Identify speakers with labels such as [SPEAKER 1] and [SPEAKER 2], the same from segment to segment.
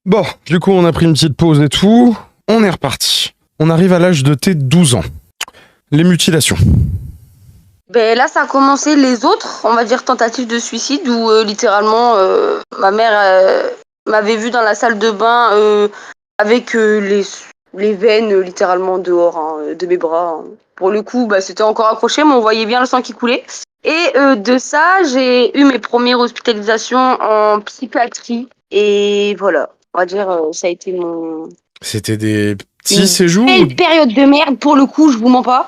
[SPEAKER 1] Bon, du coup, on a pris une petite pause et tout. On est reparti. On arrive à l'âge de tes 12 ans. Les mutilations.
[SPEAKER 2] Ben là, ça a commencé les autres, on va dire, tentatives de suicide où littéralement ma mère m'avait vu dans la salle de bain avec les veines littéralement dehors de mes bras. Hein. Pour le coup, bah, c'était encore accroché, mais on voyait bien le sang qui coulait. Et de ça, j'ai eu mes premières hospitalisations en psychiatrie. Et voilà, on va dire, ça a été
[SPEAKER 1] C'était des petits séjours
[SPEAKER 2] belle période de merde, pour le coup, je vous mens pas.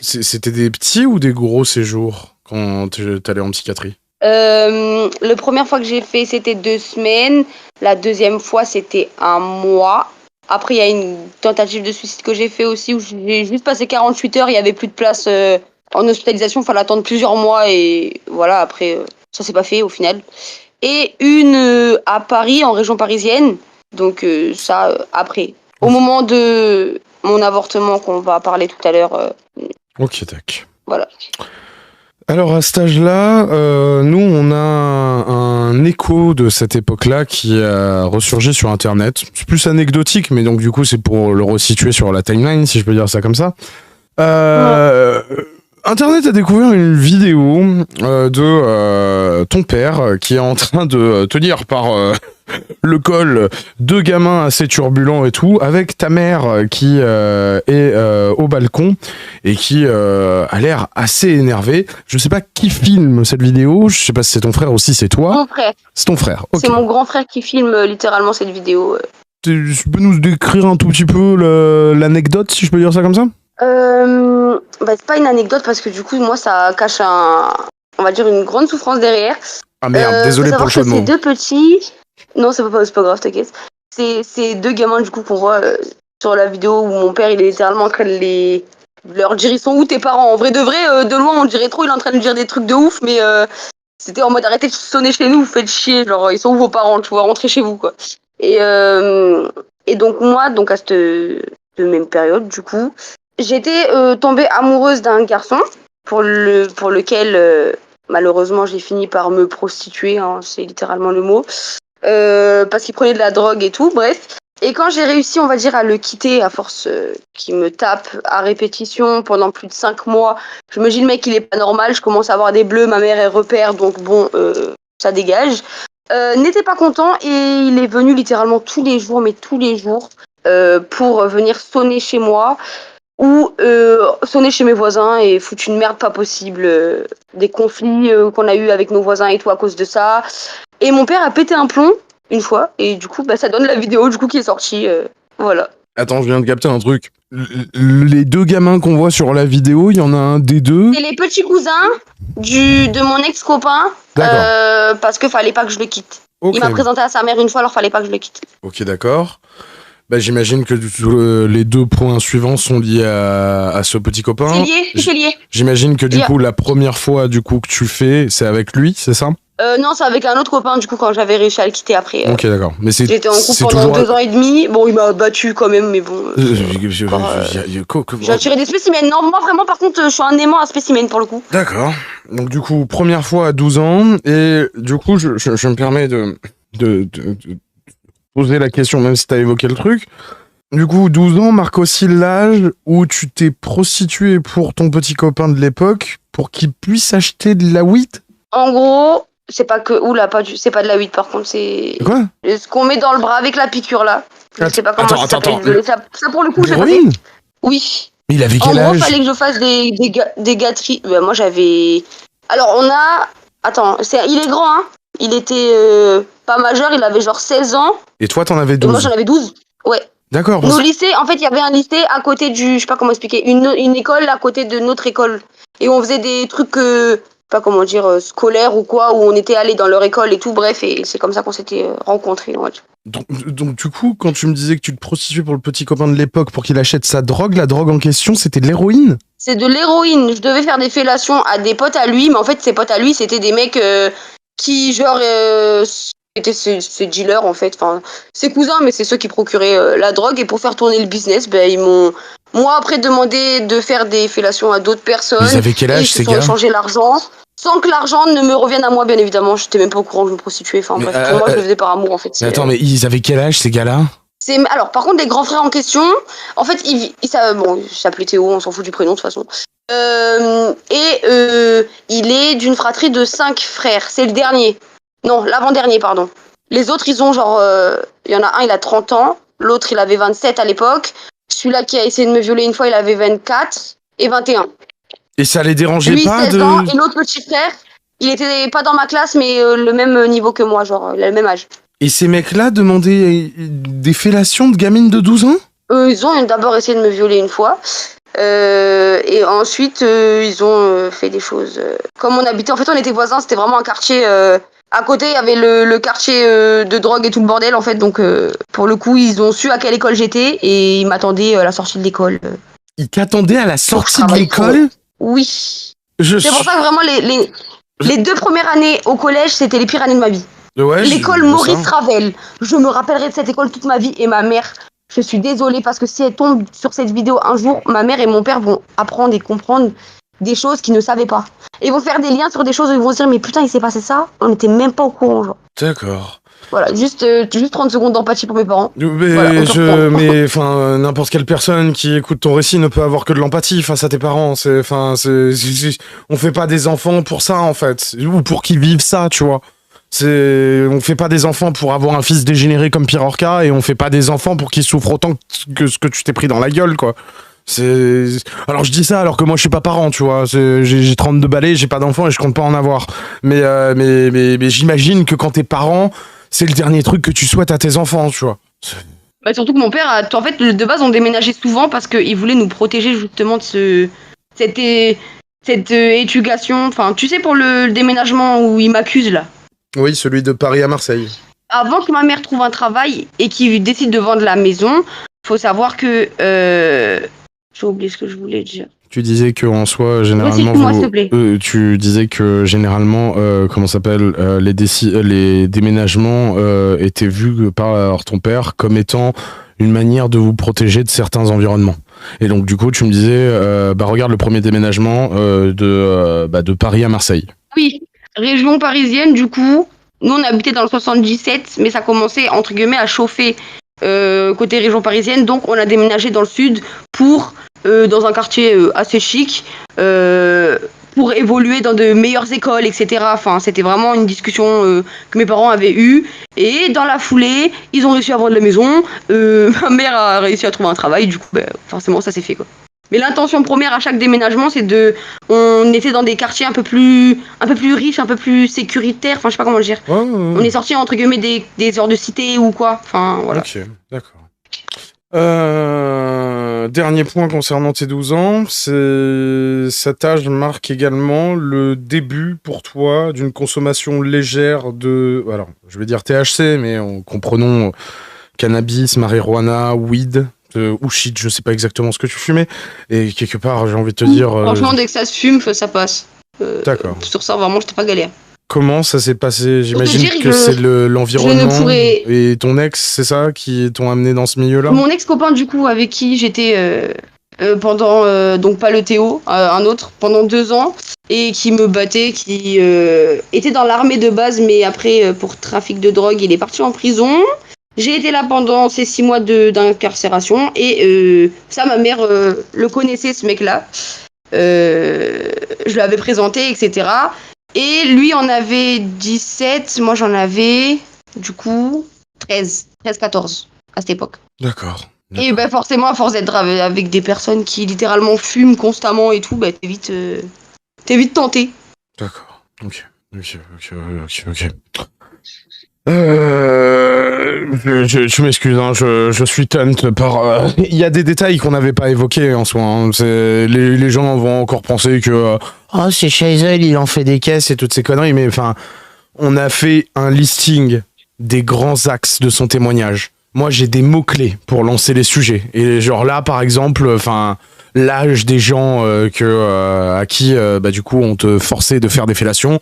[SPEAKER 1] C'était des petits ou des gros séjours quand t'allais en psychiatrie?
[SPEAKER 2] La première fois que j'ai fait, c'était 2 semaines. La deuxième fois, c'était 1 mois. Après, il y a une tentative de suicide que j'ai fait aussi où j'ai juste passé 48 heures. Il n'y avait plus de place en hospitalisation. Il fallait attendre plusieurs mois. Et voilà, après, ça s'est pas fait au final. Et une à Paris, en région parisienne. Donc ça, après. Au moment de mon avortement, qu'on va parler tout à l'heure.
[SPEAKER 1] Ok, tac.
[SPEAKER 2] Voilà.
[SPEAKER 1] Alors à cet âge-là, nous on a un écho de cette époque-là qui a ressurgi sur Internet. C'est plus anecdotique, mais donc du coup c'est pour le resituer sur la timeline, si je peux dire ça comme ça. Internet a découvert une vidéo de ton père qui est en train de tenir par le col 2 gamins assez turbulents et tout, avec ta mère qui est au balcon et qui a l'air assez énervée. Je sais pas qui filme cette vidéo, je sais pas si c'est ton frère ou si c'est toi.
[SPEAKER 2] Mon frère.
[SPEAKER 1] C'est ton frère, ok.
[SPEAKER 2] C'est mon grand frère qui filme littéralement cette vidéo.
[SPEAKER 1] Tu peux nous décrire un tout petit peu l'anecdote, si je peux dire ça comme ça?
[SPEAKER 2] C'est pas une anecdote parce que du coup, moi, ça cache on va dire une grande souffrance derrière.
[SPEAKER 1] Ah merde, désolé pour le choix de mots.
[SPEAKER 2] Ces 2 petits, non, c'est pas grave, t'inquiète. C'est 2 gamins du coup qu'on voit sur la vidéo où mon père il est littéralement en train de leur dire ils sont où tes parents. En vrai de vrai, de loin on dirait trop il est en train de dire des trucs de ouf, mais c'était en mode arrêtez de sonner chez nous, vous faites chier, genre ils sont où vos parents, tu vois, rentrez chez vous quoi. Et donc moi, donc à cette même période du coup. J'étais tombée amoureuse d'un garçon pour lequel malheureusement j'ai fini par me prostituer, hein, c'est littéralement le mot, parce qu'il prenait de la drogue et tout, bref. Et quand j'ai réussi, on va dire, à le quitter à force qu'il me tape à répétition pendant plus de 5 mois, je me dis le mec il est pas normal, je commence à avoir des bleus, ma mère est repère, donc bon, ça dégage. N'était pas content et il est venu littéralement tous les jours, mais tous les jours, pour venir sonner chez moi ou sonner chez mes voisins et foutre une merde pas possible, des conflits qu'on a eu avec nos voisins et tout à cause de ça. Et mon père a pété un plomb une fois et du coup ça donne la vidéo du coup qui est sortie, voilà.
[SPEAKER 1] Attends, je viens de capter un truc. Les 2 gamins qu'on voit sur la vidéo, il y en a un des 2.
[SPEAKER 2] C'est les petits cousins de mon ex-copain parce que fallait pas que je le quitte. Okay. Il m'a présenté à sa mère une fois, alors fallait pas que je le quitte.
[SPEAKER 1] Ok, d'accord. Bah, j'imagine que les 2 points suivants sont liés à ce petit copain.
[SPEAKER 2] C'est lié.
[SPEAKER 1] J'imagine que du coup, la première fois du coup que tu fais, c'est avec lui, c'est ça?
[SPEAKER 2] Non, c'est avec un autre copain du coup quand j'avais réussi à le quitter après.
[SPEAKER 1] Ok, d'accord. Mais
[SPEAKER 2] j'étais en couple pendant 2 ans et demi. Bon, il m'a battu quand même, mais bon. J'ai attiré des spécimens. Non, moi vraiment, par contre, je suis un aimant à spécimens pour le coup.
[SPEAKER 1] D'accord. Donc du coup, première fois à 12 ans, et du coup, je me permets de poser la question, même si t'as évoqué le truc. Du coup, 12 ans marque aussi l'âge où tu t'es prostitué pour ton petit copain de l'époque pour qu'il puisse acheter de la weed.
[SPEAKER 2] En gros, c'est pas que... c'est pas de la weed par contre, c'est...
[SPEAKER 1] Quoi?
[SPEAKER 2] Ce qu'on met dans le bras avec la piqûre là. Je sais pas comment ça s'appelle. Ça pour le coup, j'ai pas fait. Oui.
[SPEAKER 1] Il avait quel âge?
[SPEAKER 2] En gros, fallait que je fasse des gâteries. Moi, j'avais... Alors, on a... Attends, il est grand, hein. Il était pas majeur, il avait genre 16 ans.
[SPEAKER 1] Et toi, t'en avais 12?
[SPEAKER 2] Et moi, j'en avais 12. Ouais.
[SPEAKER 1] D'accord.
[SPEAKER 2] Nos lycées, en fait, il y avait un lycée à côté je sais pas comment expliquer, une école à côté de notre école. Et on faisait des trucs, pas comment dire, scolaires ou quoi, où on était allés dans leur école et tout, bref, et c'est comme ça qu'on s'était rencontrés. Ouais.
[SPEAKER 1] Donc, du coup, quand tu me disais que tu te prostituais pour le petit copain de l'époque pour qu'il achète sa drogue, la drogue en question, c'était de l'héroïne?
[SPEAKER 2] C'est de l'héroïne. Je devais faire des fellations à des potes à lui, mais en fait, ces potes à lui, c'était des mecs qui, genre, C'était ses dealers en fait, enfin ses cousins, mais c'est ceux qui procuraient la drogue. Et pour faire tourner le business, ils m'ont après demandé de faire des fellations à d'autres personnes.
[SPEAKER 1] Ils avaient quel âge ces gars?
[SPEAKER 2] Ils ont échangé l'argent sans que l'argent ne me revienne à moi, bien évidemment. J'étais même pas au courant que je me prostituais. Enfin bref, pour moi je le faisais par amour en fait.
[SPEAKER 1] Mais attends, mais ils avaient quel âge ces gars-là?
[SPEAKER 2] Alors par contre les grands frères en question, en fait il s'appelait Théo, on s'en fout du prénom de toute façon. Il est d'une fratrie de 5 frères. C'est le dernier. Non, l'avant-dernier, pardon. Les autres, ils ont genre... Il y en a un, il a 30 ans. L'autre, il avait 27 à l'époque. Celui-là qui a essayé de me violer une fois, il avait 24 et 21.
[SPEAKER 1] Et ça les dérangeait
[SPEAKER 2] Lui,
[SPEAKER 1] pas
[SPEAKER 2] 16 ans, et l'autre petit frère, il était pas dans ma classe, mais le même niveau que moi, genre, il a le même âge.
[SPEAKER 1] Et ces mecs-là demandaient des fellations de gamines de 12 ans?
[SPEAKER 2] Ils ont d'abord essayé de me violer une fois. Et ensuite, ils ont fait des choses. Comme on habitait, en fait, on était voisins, c'était vraiment un quartier... À côté, il y avait le quartier de drogue et tout le bordel, en fait. Donc, pour le coup, ils ont su à quelle école j'étais et ils m'attendaient à la sortie de l'école.
[SPEAKER 1] Ils t'attendaient à la sortie de l'école?
[SPEAKER 2] Oui. C'est pour ça que vraiment, les 2 premières années au collège, c'était les pires années de ma vie.
[SPEAKER 1] Ouais,
[SPEAKER 2] l'école Maurice Ravel. Je me rappellerai de cette école toute ma vie. Et ma mère, je suis désolée parce que si elle tombe sur cette vidéo un jour, ma mère et mon père vont apprendre et comprendre des choses qu'ils ne savaient pas. Et ils vont faire des liens sur des choses où ils vont se dire mais putain il s'est passé ça, on n'était même pas au courant genre.
[SPEAKER 1] D'accord.
[SPEAKER 2] Voilà, juste 30 secondes d'empathie pour mes parents.
[SPEAKER 1] Mais
[SPEAKER 2] voilà,
[SPEAKER 1] mais enfin n'importe quelle personne qui écoute ton récit ne peut avoir que de l'empathie face à tes parents. On fait pas des enfants pour ça en fait, ou pour qu'ils vivent ça, tu vois. On fait pas des enfants pour avoir un fils dégénéré comme Pierre Orca, et on fait pas des enfants pour qu'ils souffrent autant que ce que tu t'es pris dans la gueule, quoi. Alors je dis ça alors que moi je suis pas parent, tu vois. J'ai 32 balais, j'ai pas d'enfants et je compte pas en avoir. Mais j'imagine que quand t'es parent, c'est le dernier truc que tu souhaites à tes enfants, tu vois.
[SPEAKER 2] Surtout que mon père, en fait, de base, on déménageait souvent parce qu'il voulait nous protéger justement de cette éducation. Enfin, tu sais, pour le déménagement où il m'accuse là.
[SPEAKER 1] Oui, celui de Paris à Marseille.
[SPEAKER 2] Avant que ma mère trouve un travail et qu'il décide de vendre la maison, faut savoir que... J'ai oublié ce que je voulais dire.
[SPEAKER 1] Tu disais que en soi, généralement, tu disais que généralement, les déménagements étaient vus par ton père comme étant une manière de vous protéger de certains environnements. Et donc du coup, tu me disais, regarde le premier déménagement de Paris à Marseille.
[SPEAKER 2] Oui, région parisienne. Du coup, nous on habitait dans le 77, mais ça commençait entre guillemets à chauffer côté région parisienne. Donc on a déménagé dans le sud pour dans un quartier assez chic pour évoluer dans de meilleures écoles, etc. Enfin, c'était vraiment une discussion que mes parents avaient eue. Et dans la foulée, ils ont réussi à vendre la maison. Ma mère a réussi à trouver un travail. Du coup, forcément, ça s'est fait, quoi. Mais l'intention première à chaque déménagement, c'est on était dans des quartiers un peu plus riches, un peu plus sécuritaires. Enfin, je sais pas comment le dire. On est sorti entre guillemets des heures de cité ou quoi. Enfin, voilà.
[SPEAKER 1] Ok, d'accord. Dernier point concernant tes 12 ans, cet âge marque également le début pour toi d'une consommation légère alors je vais dire THC, mais comprenons cannabis, marijuana, weed, ou shit, je sais pas exactement ce que tu fumais, et quelque part j'ai envie de te dire...
[SPEAKER 2] Franchement, dès que ça se fume, ça passe.
[SPEAKER 1] D'accord.
[SPEAKER 2] Sur ça, vraiment, j'étais pas galère.
[SPEAKER 1] Comment ça s'est passé? J'imagine que c'est l'environnement et ton ex, c'est ça, qui t'ont amené dans ce milieu-là?
[SPEAKER 2] Mon ex-copain, du coup, avec qui j'étais pendant, donc pas le Théo, un autre, pendant 2 ans, et qui me battait, qui était dans l'armée de base, mais après, pour trafic de drogue, il est parti en prison. J'ai été là pendant ces 6 mois d'incarcération, et ça, ma mère le connaissait, ce mec-là. Je lui avais présenté, etc., et lui en avait 17, moi j'en avais du coup 13-14 à cette époque.
[SPEAKER 1] D'accord.
[SPEAKER 2] Et forcément, à force d'être avec des personnes qui littéralement fument constamment et tout, t'es vite tenté.
[SPEAKER 1] D'accord. Ok. Je m'excuse, hein, je suis tente par... Il y a des détails qu'on n'avait pas évoqués en soi. Hein. Les gens vont encore penser que... c'est Chazelle, il en fait des caisses et toutes ces conneries. Mais enfin, on a fait un listing des grands axes de son témoignage. Moi, j'ai des mots-clés pour lancer les sujets. Et genre là, par exemple, l'âge des gens à qui, du coup, on te forçait de faire des fellations,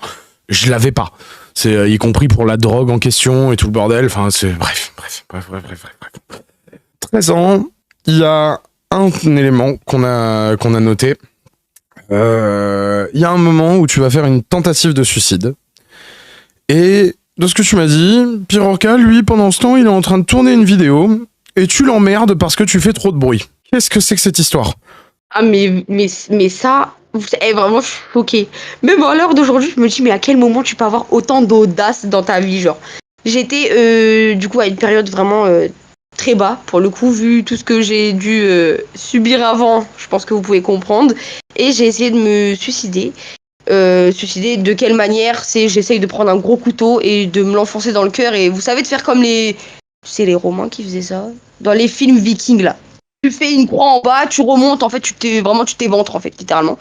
[SPEAKER 1] je l'avais pas. C'est y compris pour la drogue en question et tout le bordel. Enfin, c'est bref. 13 ans, il y a un élément qu'on a noté. Il y a un moment où tu vas faire une tentative de suicide. Et de ce que tu m'as dit, Pirorca, lui, pendant ce temps, il est en train de tourner une vidéo et tu l'emmerdes parce que tu fais trop de bruit. Qu'est-ce que c'est que cette histoire?
[SPEAKER 2] Ah, mais ça, vraiment, je suis choquée. Même à l'heure d'aujourd'hui, je me dis, mais à quel moment tu peux avoir autant d'audace dans ta vie, genre. J'étais, du coup, à une période vraiment très bas, pour le coup, vu tout ce que j'ai dû subir avant, je pense que vous pouvez comprendre. Et j'ai essayé de me suicider. Suicider, de quelle manière? J'essaye de prendre un gros couteau et de me l'enfoncer dans le cœur. Et vous savez, de faire comme c'est les Romains qui faisaient ça, dans les films vikings, là. Tu fais une croix en bas, tu remontes, en fait, tu t'éventres, en fait, littéralement.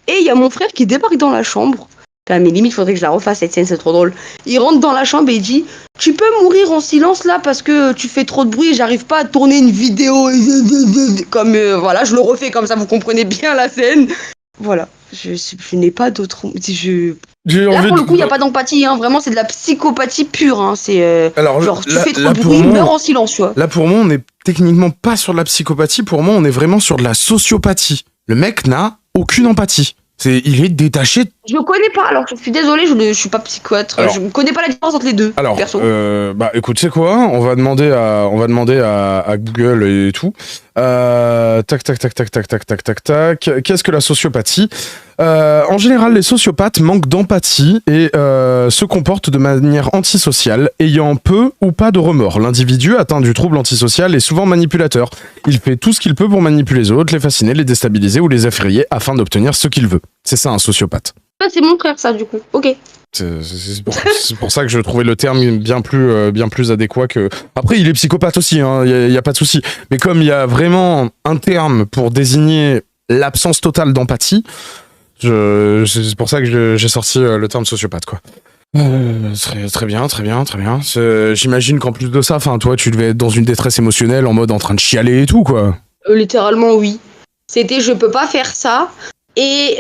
[SPEAKER 2] Et il y a mon frère qui débarque dans la chambre. Là, mais limite, faudrait que je la refasse, cette scène, c'est trop drôle. Il rentre dans la chambre et il dit, tu peux mourir en silence, là, parce que tu fais trop de bruit et j'arrive pas à tourner une vidéo. Comme, voilà, je le refais comme ça, vous comprenez bien la scène. Voilà, je n'ai pas d'autre... Là, pour le coup, il n'y a pas d'empathie, hein. Vraiment, c'est de la psychopathie pure, hein.
[SPEAKER 1] Alors,
[SPEAKER 2] genre, tu fais trop de bruit, meurs en silence, tu vois.
[SPEAKER 1] Là, pour moi, on est techniquement pas sur de la psychopathie. Pour moi, on est vraiment sur de la sociopathie. Le mec n'a aucune empathie. Il est détaché.
[SPEAKER 2] Je ne connais pas, alors je suis désolée, je suis pas psychiatre. Je ne connais pas la différence entre les deux.
[SPEAKER 1] Alors,
[SPEAKER 2] perso.
[SPEAKER 1] Écoute, c'est quoi? On va demander à Google et tout. Tac. Qu'est-ce que la sociopathie? En général, les sociopathes manquent d'empathie et se comportent de manière antisociale, ayant peu ou pas de remords. L'individu atteint du trouble antisocial est souvent manipulateur. Il fait tout ce qu'il peut pour manipuler les autres, les fasciner, les déstabiliser ou les effrayer afin d'obtenir ce qu'il veut. C'est ça un sociopathe.
[SPEAKER 2] C'est mon frère, ça, du coup. Ok.
[SPEAKER 1] C'est pour ça que je trouvais le terme bien plus adéquat que... Après, il est psychopathe aussi, hein, y a pas de souci. Mais comme il y a vraiment un terme pour désigner l'absence totale d'empathie, c'est pour ça que j'ai sorti le terme sociopathe, quoi. Très bien. J'imagine qu'en plus de ça, toi, tu devais être dans une détresse émotionnelle, en mode en train de chialer et tout, quoi.
[SPEAKER 2] Littéralement, oui. C'était je peux pas faire ça. Et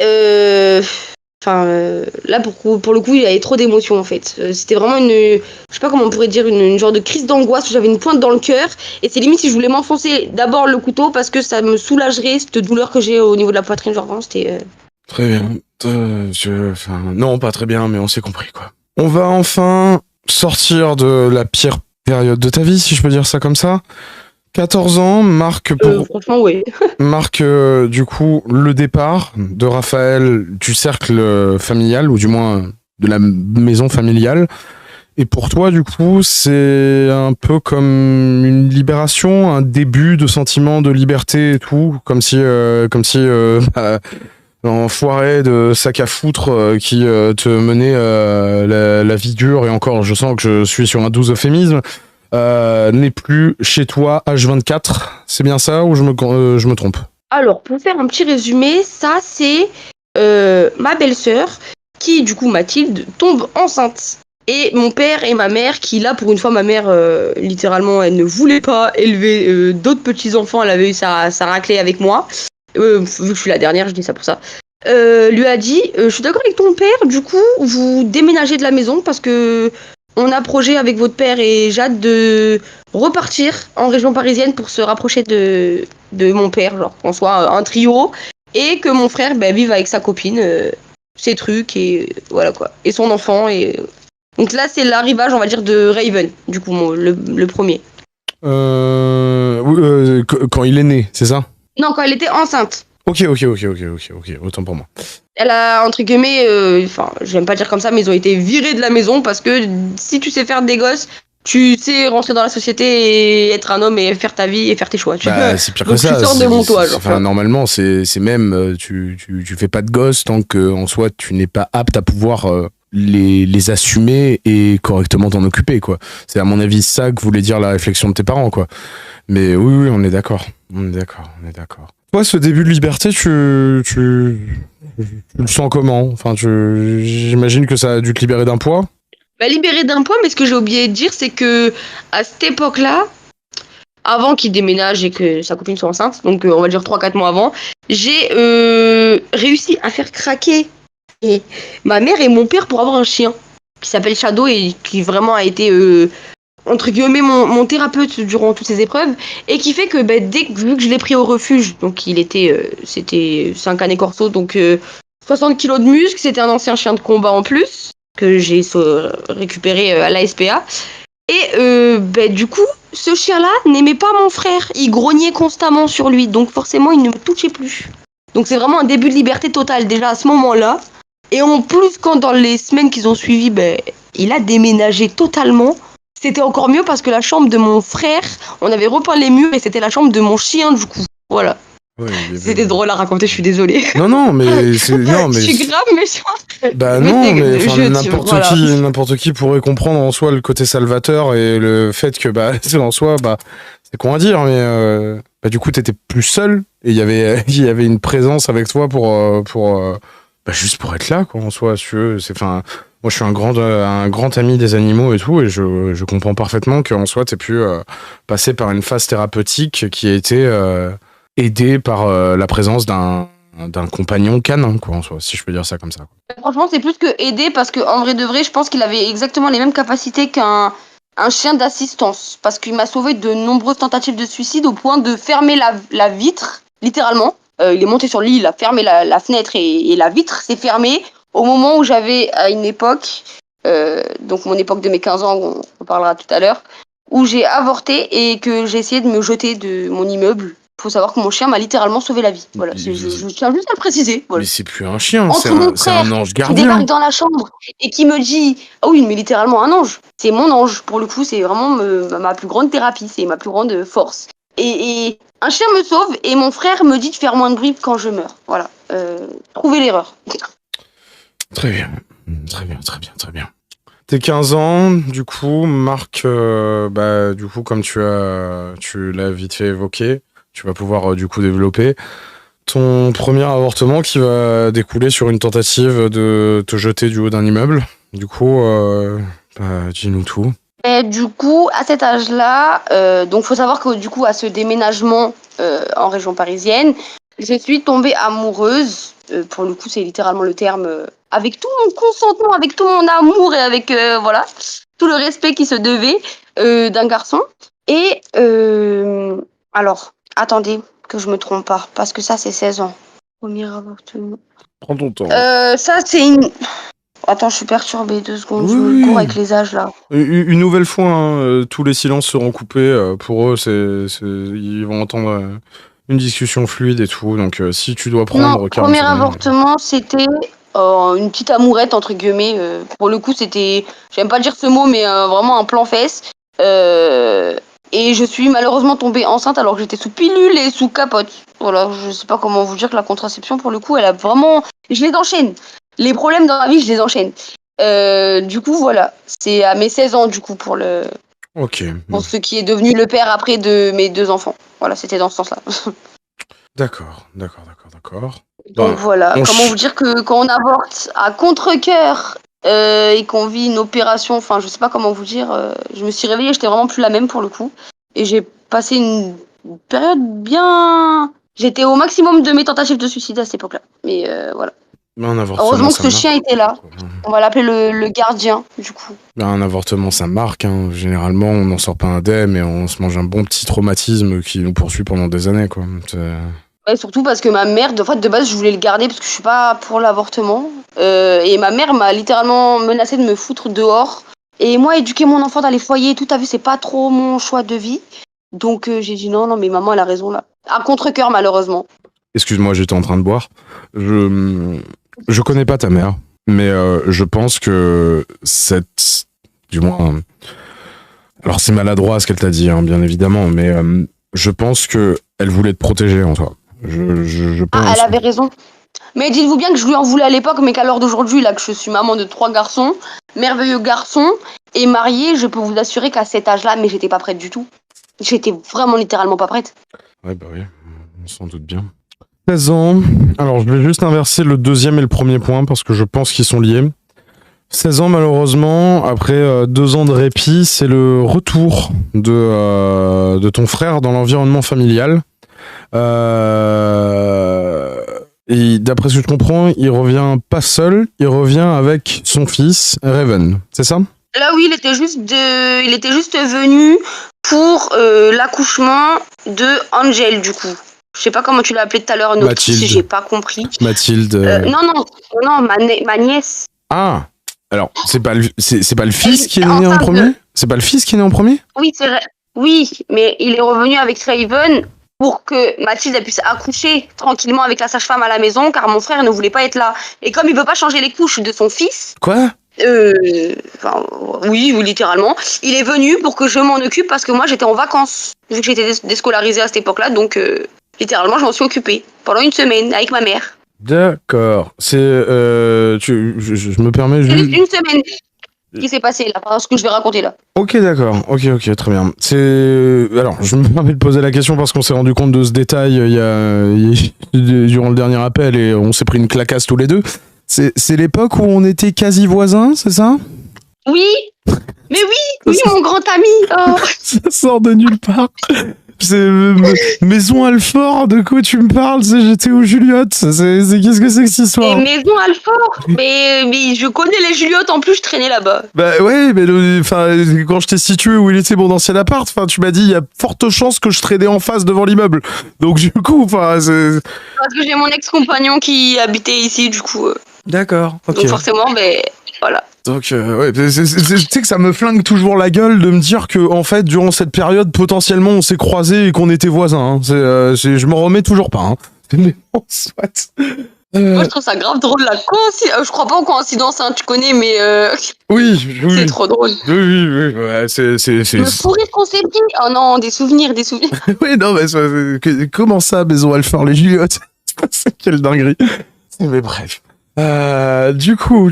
[SPEAKER 2] là, pour le coup, il y avait trop d'émotions, en fait. C'était vraiment je sais pas comment on pourrait dire, une genre de crise d'angoisse où j'avais une pointe dans le cœur. Et c'est limite si je voulais m'enfoncer d'abord le couteau parce que ça me soulagerait cette douleur que j'ai au niveau de la poitrine. Genre, vraiment, c'était...
[SPEAKER 1] Très bien. Non, pas très bien, mais on s'est compris, quoi. On va enfin sortir de la pire période de ta vie, si je peux dire ça comme ça. 14 ans marque
[SPEAKER 2] franchement, oui.
[SPEAKER 1] marque du coup le départ de Raphaël du cercle familial, ou du moins de la maison familiale. Et pour toi, du coup, c'est un peu comme une libération, un début de sentiment de liberté et tout, comme si l'enfoiré de sac à foutre qui te menait la vie dure, et encore, je sens que je suis sur un doux euphémisme, n'est plus chez toi H24. C'est bien ça ou je me trompe?
[SPEAKER 2] Alors, pour faire un petit résumé, ça c'est ma belle-sœur qui, du coup, Mathilde, tombe enceinte. Et mon père et ma mère, qui là, pour une fois, ma mère, littéralement, elle ne voulait pas élever d'autres petits-enfants. Elle avait eu sa raclée avec moi. Vu que je suis la dernière, je dis ça pour ça. Lui a dit, je suis d'accord avec ton père, du coup, vous déménagez de la maison parce que on a projet avec votre père et Jade de repartir en région parisienne pour se rapprocher de mon père, genre qu'on soit un trio, et que mon frère vive avec sa copine, ses trucs, et voilà quoi, et son enfant. Et donc là, c'est l'arrivage, on va dire, de Raven, du coup, le premier.
[SPEAKER 1] Quand il est né, c'est ça?
[SPEAKER 2] Non, quand elle était enceinte.
[SPEAKER 1] Ok, autant pour moi.
[SPEAKER 2] Elle a, entre guillemets, j'aime pas dire comme ça, mais ils ont été virés de la maison parce que si tu sais faire des gosses, tu sais rentrer dans la société et être un homme et faire ta vie et faire tes choix.
[SPEAKER 1] C'est pire que ça.
[SPEAKER 2] Tu sors de mon toit.
[SPEAKER 1] Normalement, c'est même, tu fais pas de gosses tant qu'en soi, tu n'es pas apte à pouvoir les assumer et correctement t'en occuper, quoi. C'est à mon avis ça que voulait dire la réflexion de tes parents, quoi. Mais oui, on est d'accord. Toi, ce début de liberté, tu le sens comment? J'imagine que ça a dû te libérer d'un poids.
[SPEAKER 2] Libéré d'un poids, mais ce que j'ai oublié de dire, c'est que à cette époque-là, avant qu'il déménage et que sa copine soit enceinte, donc on va dire 3-4 mois avant, j'ai réussi à faire craquer ma mère et mon père pour avoir un chien. qui s'appelle Shadow et qui vraiment a été entre guillemets mon thérapeute durant toutes ces épreuves et qui fait que vu que je l'ai pris au refuge, donc il était c'était 5 années corso, donc 60 kilos de muscles, c'était un ancien chien de combat en plus que j'ai récupéré à la SPA et du coup ce chien-là n'aimait pas mon frère, il grognait constamment sur lui, donc forcément il ne me touchait plus. Donc c'est vraiment un début de liberté totale déjà à ce moment-là. Et en plus, quand dans les semaines qui ont suivi, il a déménagé totalement. C'était encore mieux parce que la chambre de mon frère, on avait repeint les murs et c'était la chambre de mon chien du coup. Voilà.
[SPEAKER 1] Ouais,
[SPEAKER 2] C'était drôle à raconter, je suis désolée.
[SPEAKER 1] Non, mais
[SPEAKER 2] je suis grave méchante.
[SPEAKER 1] Bah
[SPEAKER 2] Mais
[SPEAKER 1] non,
[SPEAKER 2] c'est-
[SPEAKER 1] mais n'importe qui pourrait comprendre en soi le côté salvateur et le fait que en soi c'est con à dire, mais du coup t'étais plus seul et il y avait une présence avec toi pour juste pour être là quoi en soi. Si tu veux, moi je suis un grand ami des animaux et tout et je comprends parfaitement qu'en soi t'aies pu passer par une phase thérapeutique qui a été aidé par la présence d'un compagnon canin, quoi, en soi, si je peux dire ça comme ça.
[SPEAKER 2] Franchement, c'est plus que aider parce que en vrai de vrai, je pense qu'il avait exactement les mêmes capacités qu'un chien d'assistance. Parce qu'il m'a sauvé de nombreuses tentatives de suicide au point de fermer la vitre, littéralement. Il est monté sur le lit, il a fermé la fenêtre et la vitre s'est fermée au moment où j'avais, à une époque, donc mon époque de mes 15 ans, on en parlera tout à l'heure, où j'ai avorté et que j'ai essayé de me jeter de mon immeuble. Faut savoir que mon chien m'a littéralement sauvé la vie. Voilà, je tiens juste à le préciser. Voilà.
[SPEAKER 1] Mais c'est plus un chien,
[SPEAKER 2] Entre
[SPEAKER 1] c'est un ange
[SPEAKER 2] qui
[SPEAKER 1] gardien.
[SPEAKER 2] débarque dans la chambre et qui me dit ah oui mais littéralement un ange, c'est mon ange pour le coup, c'est vraiment ma plus grande thérapie, c'est ma plus grande force et un chien me sauve et mon frère me dit de faire moins de bruit quand je meurs. Voilà, trouvez l'erreur.
[SPEAKER 1] Très bien. T'es 15 ans, du coup, Marc, du coup, comme tu l'as vite fait évoquer, tu vas pouvoir du coup développer ton premier avortement qui va découler sur une tentative de te jeter du haut d'un immeuble. Du coup, dis-nous tout.
[SPEAKER 2] Et du coup, à cet âge-là, donc faut savoir que du coup, à ce déménagement en région parisienne, je suis tombée amoureuse. Pour le coup, c'est littéralement le terme. Avec tout mon consentement, avec tout mon amour et avec voilà tout le respect qui se devait d'un garçon. Et alors, attendez que je me trompe pas, parce que ça c'est 16 ans. Premier avortement.
[SPEAKER 1] Prends ton temps.
[SPEAKER 2] Ça c'est une. Attends, je suis perturbée 2 secondes, je me cours avec les âges là.
[SPEAKER 1] Une nouvelle fois, hein, tous les silences seront coupés. Pour eux, ils vont entendre une discussion fluide et tout. Donc, si tu dois prendre
[SPEAKER 2] Non,
[SPEAKER 1] 40
[SPEAKER 2] premier
[SPEAKER 1] secondes,
[SPEAKER 2] avortement, c'était une petite amourette, entre guillemets. Pour le coup, c'était, j'aime pas dire ce mot, mais vraiment un plan fesse. Et je suis malheureusement tombée enceinte alors que j'étais sous pilule et sous capote. Voilà, je sais pas comment vous dire que la contraception, pour le coup, elle a vraiment... Je les enchaîne. Les problèmes dans la vie, je les enchaîne. Du coup, voilà. C'est à mes 16 ans, du coup, pour ce qui est devenu le père après de mes 2 enfants. Voilà, c'était dans ce sens-là.
[SPEAKER 1] D'accord.
[SPEAKER 2] Donc voilà, comment vous dire que quand on avorte à contre-cœur et qu'on vit une opération, enfin je sais pas comment vous dire, je me suis réveillée, j'étais vraiment plus la même pour le coup. Et j'ai passé une période bien... J'étais au maximum de mes tentatives de suicide à cette époque-là. Mais voilà. Heureusement que ce chien était là. On va l'appeler le gardien, du coup.
[SPEAKER 1] Un avortement, ça marque. Hein. Généralement, on n'en sort pas indemne et on se mange un bon petit traumatisme qui nous poursuit pendant des années, quoi.
[SPEAKER 2] Ouais, surtout parce que ma mère, de base, je voulais le garder parce que je suis pas pour l'avortement. Et ma mère m'a littéralement menacé de me foutre dehors. Et moi, éduquer mon enfant dans les foyers et tout, t'as vu, c'est pas trop mon choix de vie. Donc j'ai dit non, mais maman, elle a raison là. À contre-cœur, malheureusement.
[SPEAKER 1] Excuse-moi, j'étais en train de boire. Je connais pas ta mère, mais je pense que du moins, alors c'est maladroit ce qu'elle t'a dit, hein, bien évidemment, mais je pense que elle voulait te protéger en toi. Je pense.
[SPEAKER 2] Ah, elle avait raison. Mais dites-vous bien que je lui en voulais à l'époque, mais qu'à l'heure d'aujourd'hui, là, que je suis maman de 3 garçons, merveilleux garçons, et mariée, je peux vous assurer qu'à cet âge-là, mais j'étais pas prête du tout. J'étais vraiment littéralement pas prête.
[SPEAKER 1] Ouais, bah oui, on s'en doute bien. 16 ans. Alors, je vais juste inverser le deuxième et le premier point parce que je pense qu'ils sont liés. 16 ans, malheureusement, après 2 ans de répit, c'est le retour de ton frère dans l'environnement familial. Et d'après ce que je comprends, il revient pas seul, il revient avec son fils, Raven. C'est ça?
[SPEAKER 2] Là, oui, il était juste venu pour l'accouchement de Angel, du coup. Je sais pas comment tu l'as appelé tout à l'heure, notre
[SPEAKER 1] Mathilde.
[SPEAKER 2] fille, j'ai pas compris.
[SPEAKER 1] Mathilde.
[SPEAKER 2] Non, ma nièce.
[SPEAKER 1] Ah, alors, c'est pas le fils qui est né en premier? C'est pas le fils qui est né en premier?
[SPEAKER 2] Oui, c'est vrai. Oui, mais il est revenu avec Raven pour que Mathilde puisse accoucher tranquillement avec la sage-femme à la maison, car mon frère ne voulait pas être là. Et comme il veut pas changer les couches de son fils...
[SPEAKER 1] Quoi?
[SPEAKER 2] Oui, littéralement. Il est venu pour que je m'en occupe parce que moi, j'étais en vacances. Vu que j'étais déscolarisée à cette époque-là, donc littéralement, je m'en suis occupée pendant une semaine avec ma mère.
[SPEAKER 1] D'accord. C'est... je me permets...
[SPEAKER 2] C'est une semaine qui s'est passé là, parce que je vais raconter là.
[SPEAKER 1] Ok, d'accord. Ok, très bien. Alors, je me permets de poser la question parce qu'on s'est rendu compte de ce détail durant le dernier appel et on s'est pris une clacasse tous les deux. C'est l'époque où on était quasi voisins, c'est ça?
[SPEAKER 2] Oui. Mais oui, mon grand ami. Oh.
[SPEAKER 1] Ça sort de nulle part. C'est Maison Alfort, de quoi tu me parles? J'étais où Juliotte? Qu'est-ce que c'est que cette histoire?
[SPEAKER 2] Et Maison Alfort. Mais je connais les Juliottes, en plus je traînais là-bas.
[SPEAKER 1] Bah ouais, mais quand je t'ai situé où il était mon ancien appart, tu m'as dit il y a forte chance que je traînais en face devant l'immeuble. Donc du coup,
[SPEAKER 2] parce que j'ai mon ex-compagnon qui habitait ici, du coup.
[SPEAKER 1] D'accord. Ok.
[SPEAKER 2] Donc forcément, voilà.
[SPEAKER 1] Donc ouais, tu sais que ça me flingue toujours la gueule de me dire que en fait durant cette période potentiellement on s'est croisés et qu'on était voisins. Hein. Je m'en remets toujours pas. Hein. Mais bon, soit.
[SPEAKER 2] Moi je trouve ça grave drôle la coïncidence. Je crois pas aux coïncidences, hein, tu connais, mais
[SPEAKER 1] oui.
[SPEAKER 2] C'est trop drôle.
[SPEAKER 1] Oui, ouais, c'est.
[SPEAKER 2] Le fou rire qu'on s'est dit. Oh non, des souvenirs.
[SPEAKER 1] Oui, non, mais comment ça, Maison Alfort, les Juliottes? Quelle dinguerie. Mais bref. Du coup,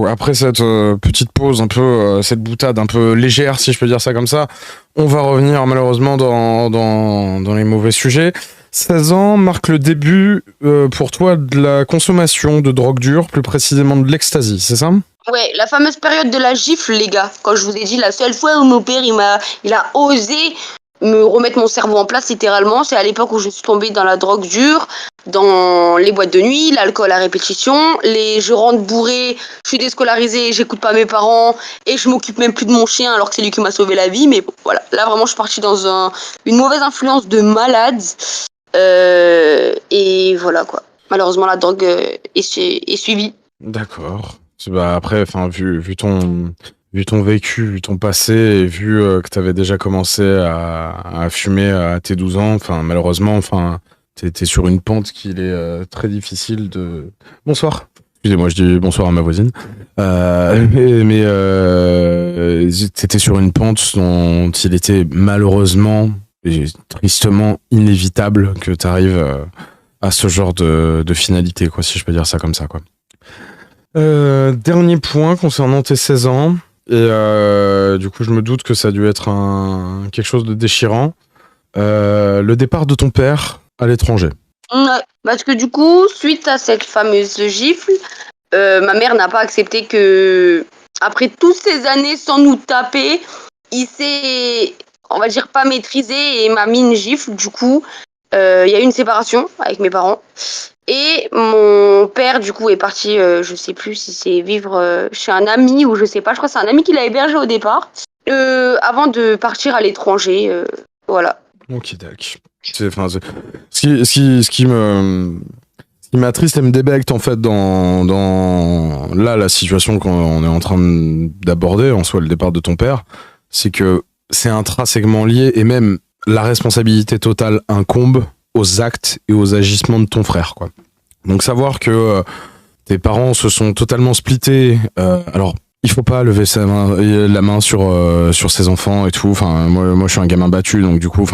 [SPEAKER 1] après cette petite pause un peu, cette boutade un peu légère, si je peux dire ça comme ça, on va revenir malheureusement dans les mauvais sujets. 16 ans marque le début pour toi de la consommation de drogue dure, plus précisément de l'ecstasy, c'est ça?
[SPEAKER 2] Ouais, la fameuse période de la gifle, les gars. Quand je vous ai dit la seule fois où mon père il a osé me remettre mon cerveau en place littéralement, c'est à l'époque où je suis tombée dans la drogue dure, dans les boîtes de nuit, l'alcool à répétition, je rentre bourrée, je suis déscolarisée, j'écoute pas mes parents et je m'occupe même plus de mon chien alors que c'est lui qui m'a sauvé la vie. Mais bon, voilà, là vraiment je suis partie dans une mauvaise influence de malade et voilà quoi. Malheureusement la drogue est suivie.
[SPEAKER 1] D'accord. Après, vu ton vécu, vu ton passé, et vu que tu avais déjà commencé à fumer à tes 12 ans, malheureusement, t'es sur une pente qu'il est très difficile de... Bonsoir. Excusez-moi, je dis bonsoir à ma voisine. Mais t'étais sur une pente dont il était malheureusement et tristement inévitable que t'arrives à ce genre de finalité, quoi, si je peux dire ça comme ça, quoi. Dernier point concernant tes 16 ans. Et du coup, je me doute que ça a dû être quelque chose de déchirant. Le départ de ton père à l'étranger.
[SPEAKER 2] Ouais, parce que du coup, suite à cette fameuse gifle, ma mère n'a pas accepté que, après toutes ces années sans nous taper, il s'est, on va dire, pas maîtrisé et m'a mis une gifle. Du coup, il y a eu une séparation avec mes parents. Et mon père, du coup, est parti, je sais plus si c'est vivre chez un ami ou je sais pas, je crois que c'est un ami qui l'a hébergé au départ, avant de partir à l'étranger, voilà.
[SPEAKER 1] Ok, d'accord. Ce qui m'attriste et me débecte en fait dans la situation qu'on est en train d'aborder, en soi le départ de ton père, c'est que c'est intrinsèquement lié et même la responsabilité totale incombe aux actes et aux agissements de ton frère, quoi. Donc savoir que tes parents se sont totalement splittés, alors il faut pas lever la main sur ses enfants et tout. Moi je suis un gamin battu, donc du coup,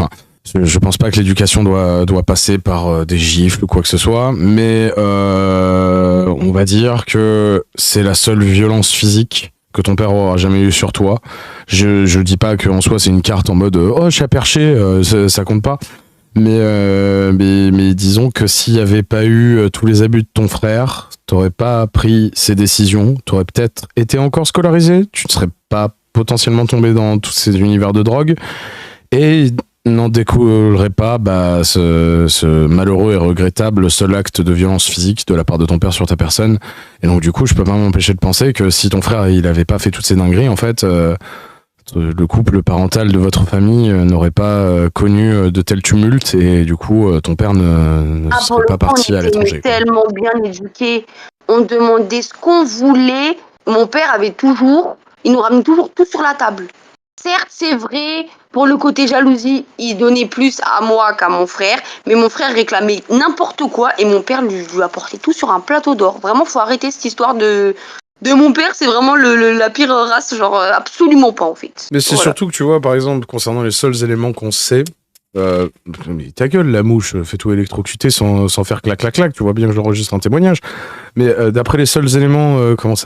[SPEAKER 1] je pense pas que l'éducation doit passer par des gifles ou quoi que ce soit, mais on va dire que c'est la seule violence physique que ton père aura jamais eu sur toi. Je dis pas qu'en soi c'est une carte en mode oh chat perché, ça compte pas. Mais disons que s'il y avait pas eu tous les abus de ton frère, t'aurais pas pris ces décisions, t'aurais peut-être été encore scolarisé, tu ne serais pas potentiellement tombé dans tous ces univers de drogue, et n'en découlerait pas ce malheureux et regrettable seul acte de violence physique de la part de ton père sur ta personne. Et donc du coup, je peux pas m'empêcher de penser que si ton frère il avait pas fait toutes ces dingueries, en fait, le couple parental de votre famille n'aurait pas connu de tels tumultes et du coup, ton père ne serait pas parti à l'étranger.
[SPEAKER 2] Tellement bien éduqués, on demandait ce qu'on voulait. Mon père il nous ramenait toujours tout sur la table. Certes, c'est vrai, pour le côté jalousie, il donnait plus à moi qu'à mon frère, mais mon frère réclamait n'importe quoi et mon père lui apportait tout sur un plateau d'or. Vraiment, faut arrêter cette histoire de mon père, c'est vraiment la pire race, genre absolument pas en fait.
[SPEAKER 1] Mais c'est surtout que tu vois, par exemple, concernant les seuls éléments qu'on sait, mais ta gueule, la mouche, fais tout électrocuter sans faire clac clac clac, tu vois bien que j'enregistre un témoignage. Mais d'après les seuls éléments, qu'on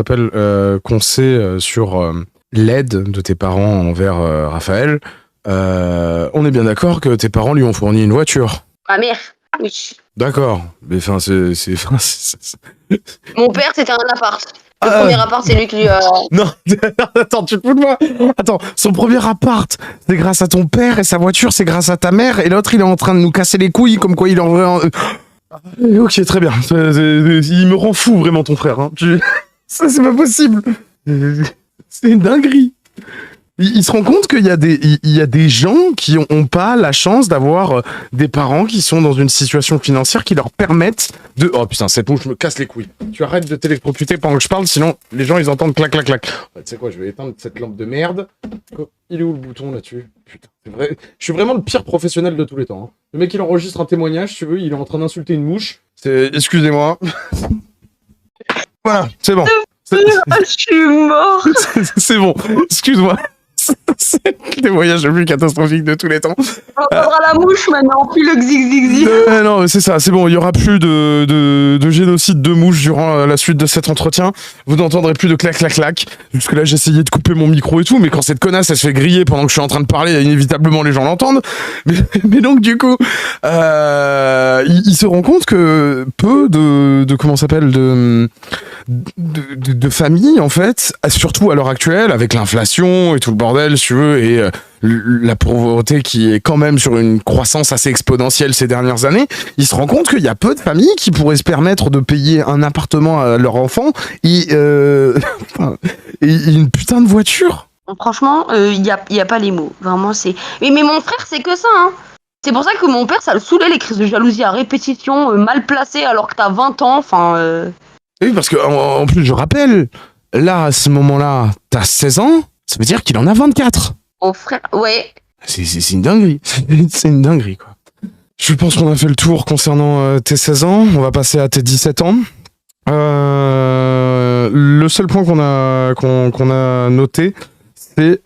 [SPEAKER 1] sait sur l'aide de tes parents envers Raphaël, on est bien d'accord que tes parents lui ont fourni une voiture.
[SPEAKER 2] Ma mère, oui.
[SPEAKER 1] D'accord, mais enfin
[SPEAKER 2] Mon père, c'était un appart. Le premier appart, c'est lui qui lui a...
[SPEAKER 1] Non, attends, tu te fous de moi. Attends, son premier appart, c'est grâce à ton père et sa voiture, c'est grâce à ta mère et l'autre, il est en train de nous casser les couilles comme quoi il en veut... Ok, très bien. Il me rend fou, vraiment, ton frère. Hein. Ça, c'est pas possible. C'est une dinguerie. Il se rend compte qu'il y a des gens qui ont pas la chance d'avoir des parents qui sont dans une situation financière qui leur permettent de... Oh putain, cette mouche me casse les couilles. Tu arrêtes de t'électrocuter pendant que je parle, sinon les gens ils entendent clac clac clac. Tu sais quoi, je vais éteindre cette lampe de merde. Il est où le bouton là-dessus? Putain, c'est vrai. Je suis vraiment le pire professionnel de tous les temps. Hein. Le mec il enregistre un témoignage, tu veux, il est en train d'insulter une mouche. Excusez-moi. Voilà, c'est bon.
[SPEAKER 2] Je suis mort.
[SPEAKER 1] C'est bon, excuse-moi. C'est le témoignage le plus catastrophique de tous les temps.
[SPEAKER 2] On entendra la mouche maintenant, plus le xixixi.
[SPEAKER 1] Non, c'est ça, c'est bon, il y aura plus de génocide de mouches durant la suite de cet entretien. Vous n'entendrez plus de clac clac clac. Jusque là, j'essayais de couper mon micro et tout, mais quand cette connasse elle se fait griller pendant que je suis en train de parler, inévitablement les gens l'entendent. Mais donc du coup, il se rend compte que peu de familles en fait, surtout à l'heure actuelle avec l'inflation et tout le bordel, si tu veux, et la pauvreté qui est quand même sur une croissance assez exponentielle ces dernières années, il se rend compte qu'il y a peu de familles qui pourraient se permettre de payer un appartement à leur enfant et une putain de voiture.
[SPEAKER 2] Franchement, il y a pas les mots. Vraiment, c'est... Mais mon frère, c'est que ça, hein. C'est pour ça que mon père, ça le saoulait, les crises de jalousie à répétition, mal placées alors que t'as 20 ans, enfin...
[SPEAKER 1] Oui, parce que en plus, je rappelle, là, à ce moment-là, t'as 16 ans, ça veut dire qu'il en a 24.
[SPEAKER 2] Mon frère, ouais.
[SPEAKER 1] C'est une dinguerie. C'est une dinguerie, quoi. Je pense qu'on a fait le tour concernant tes 16 ans. On va passer à tes 17 ans. Le seul point qu'on a noté, c'est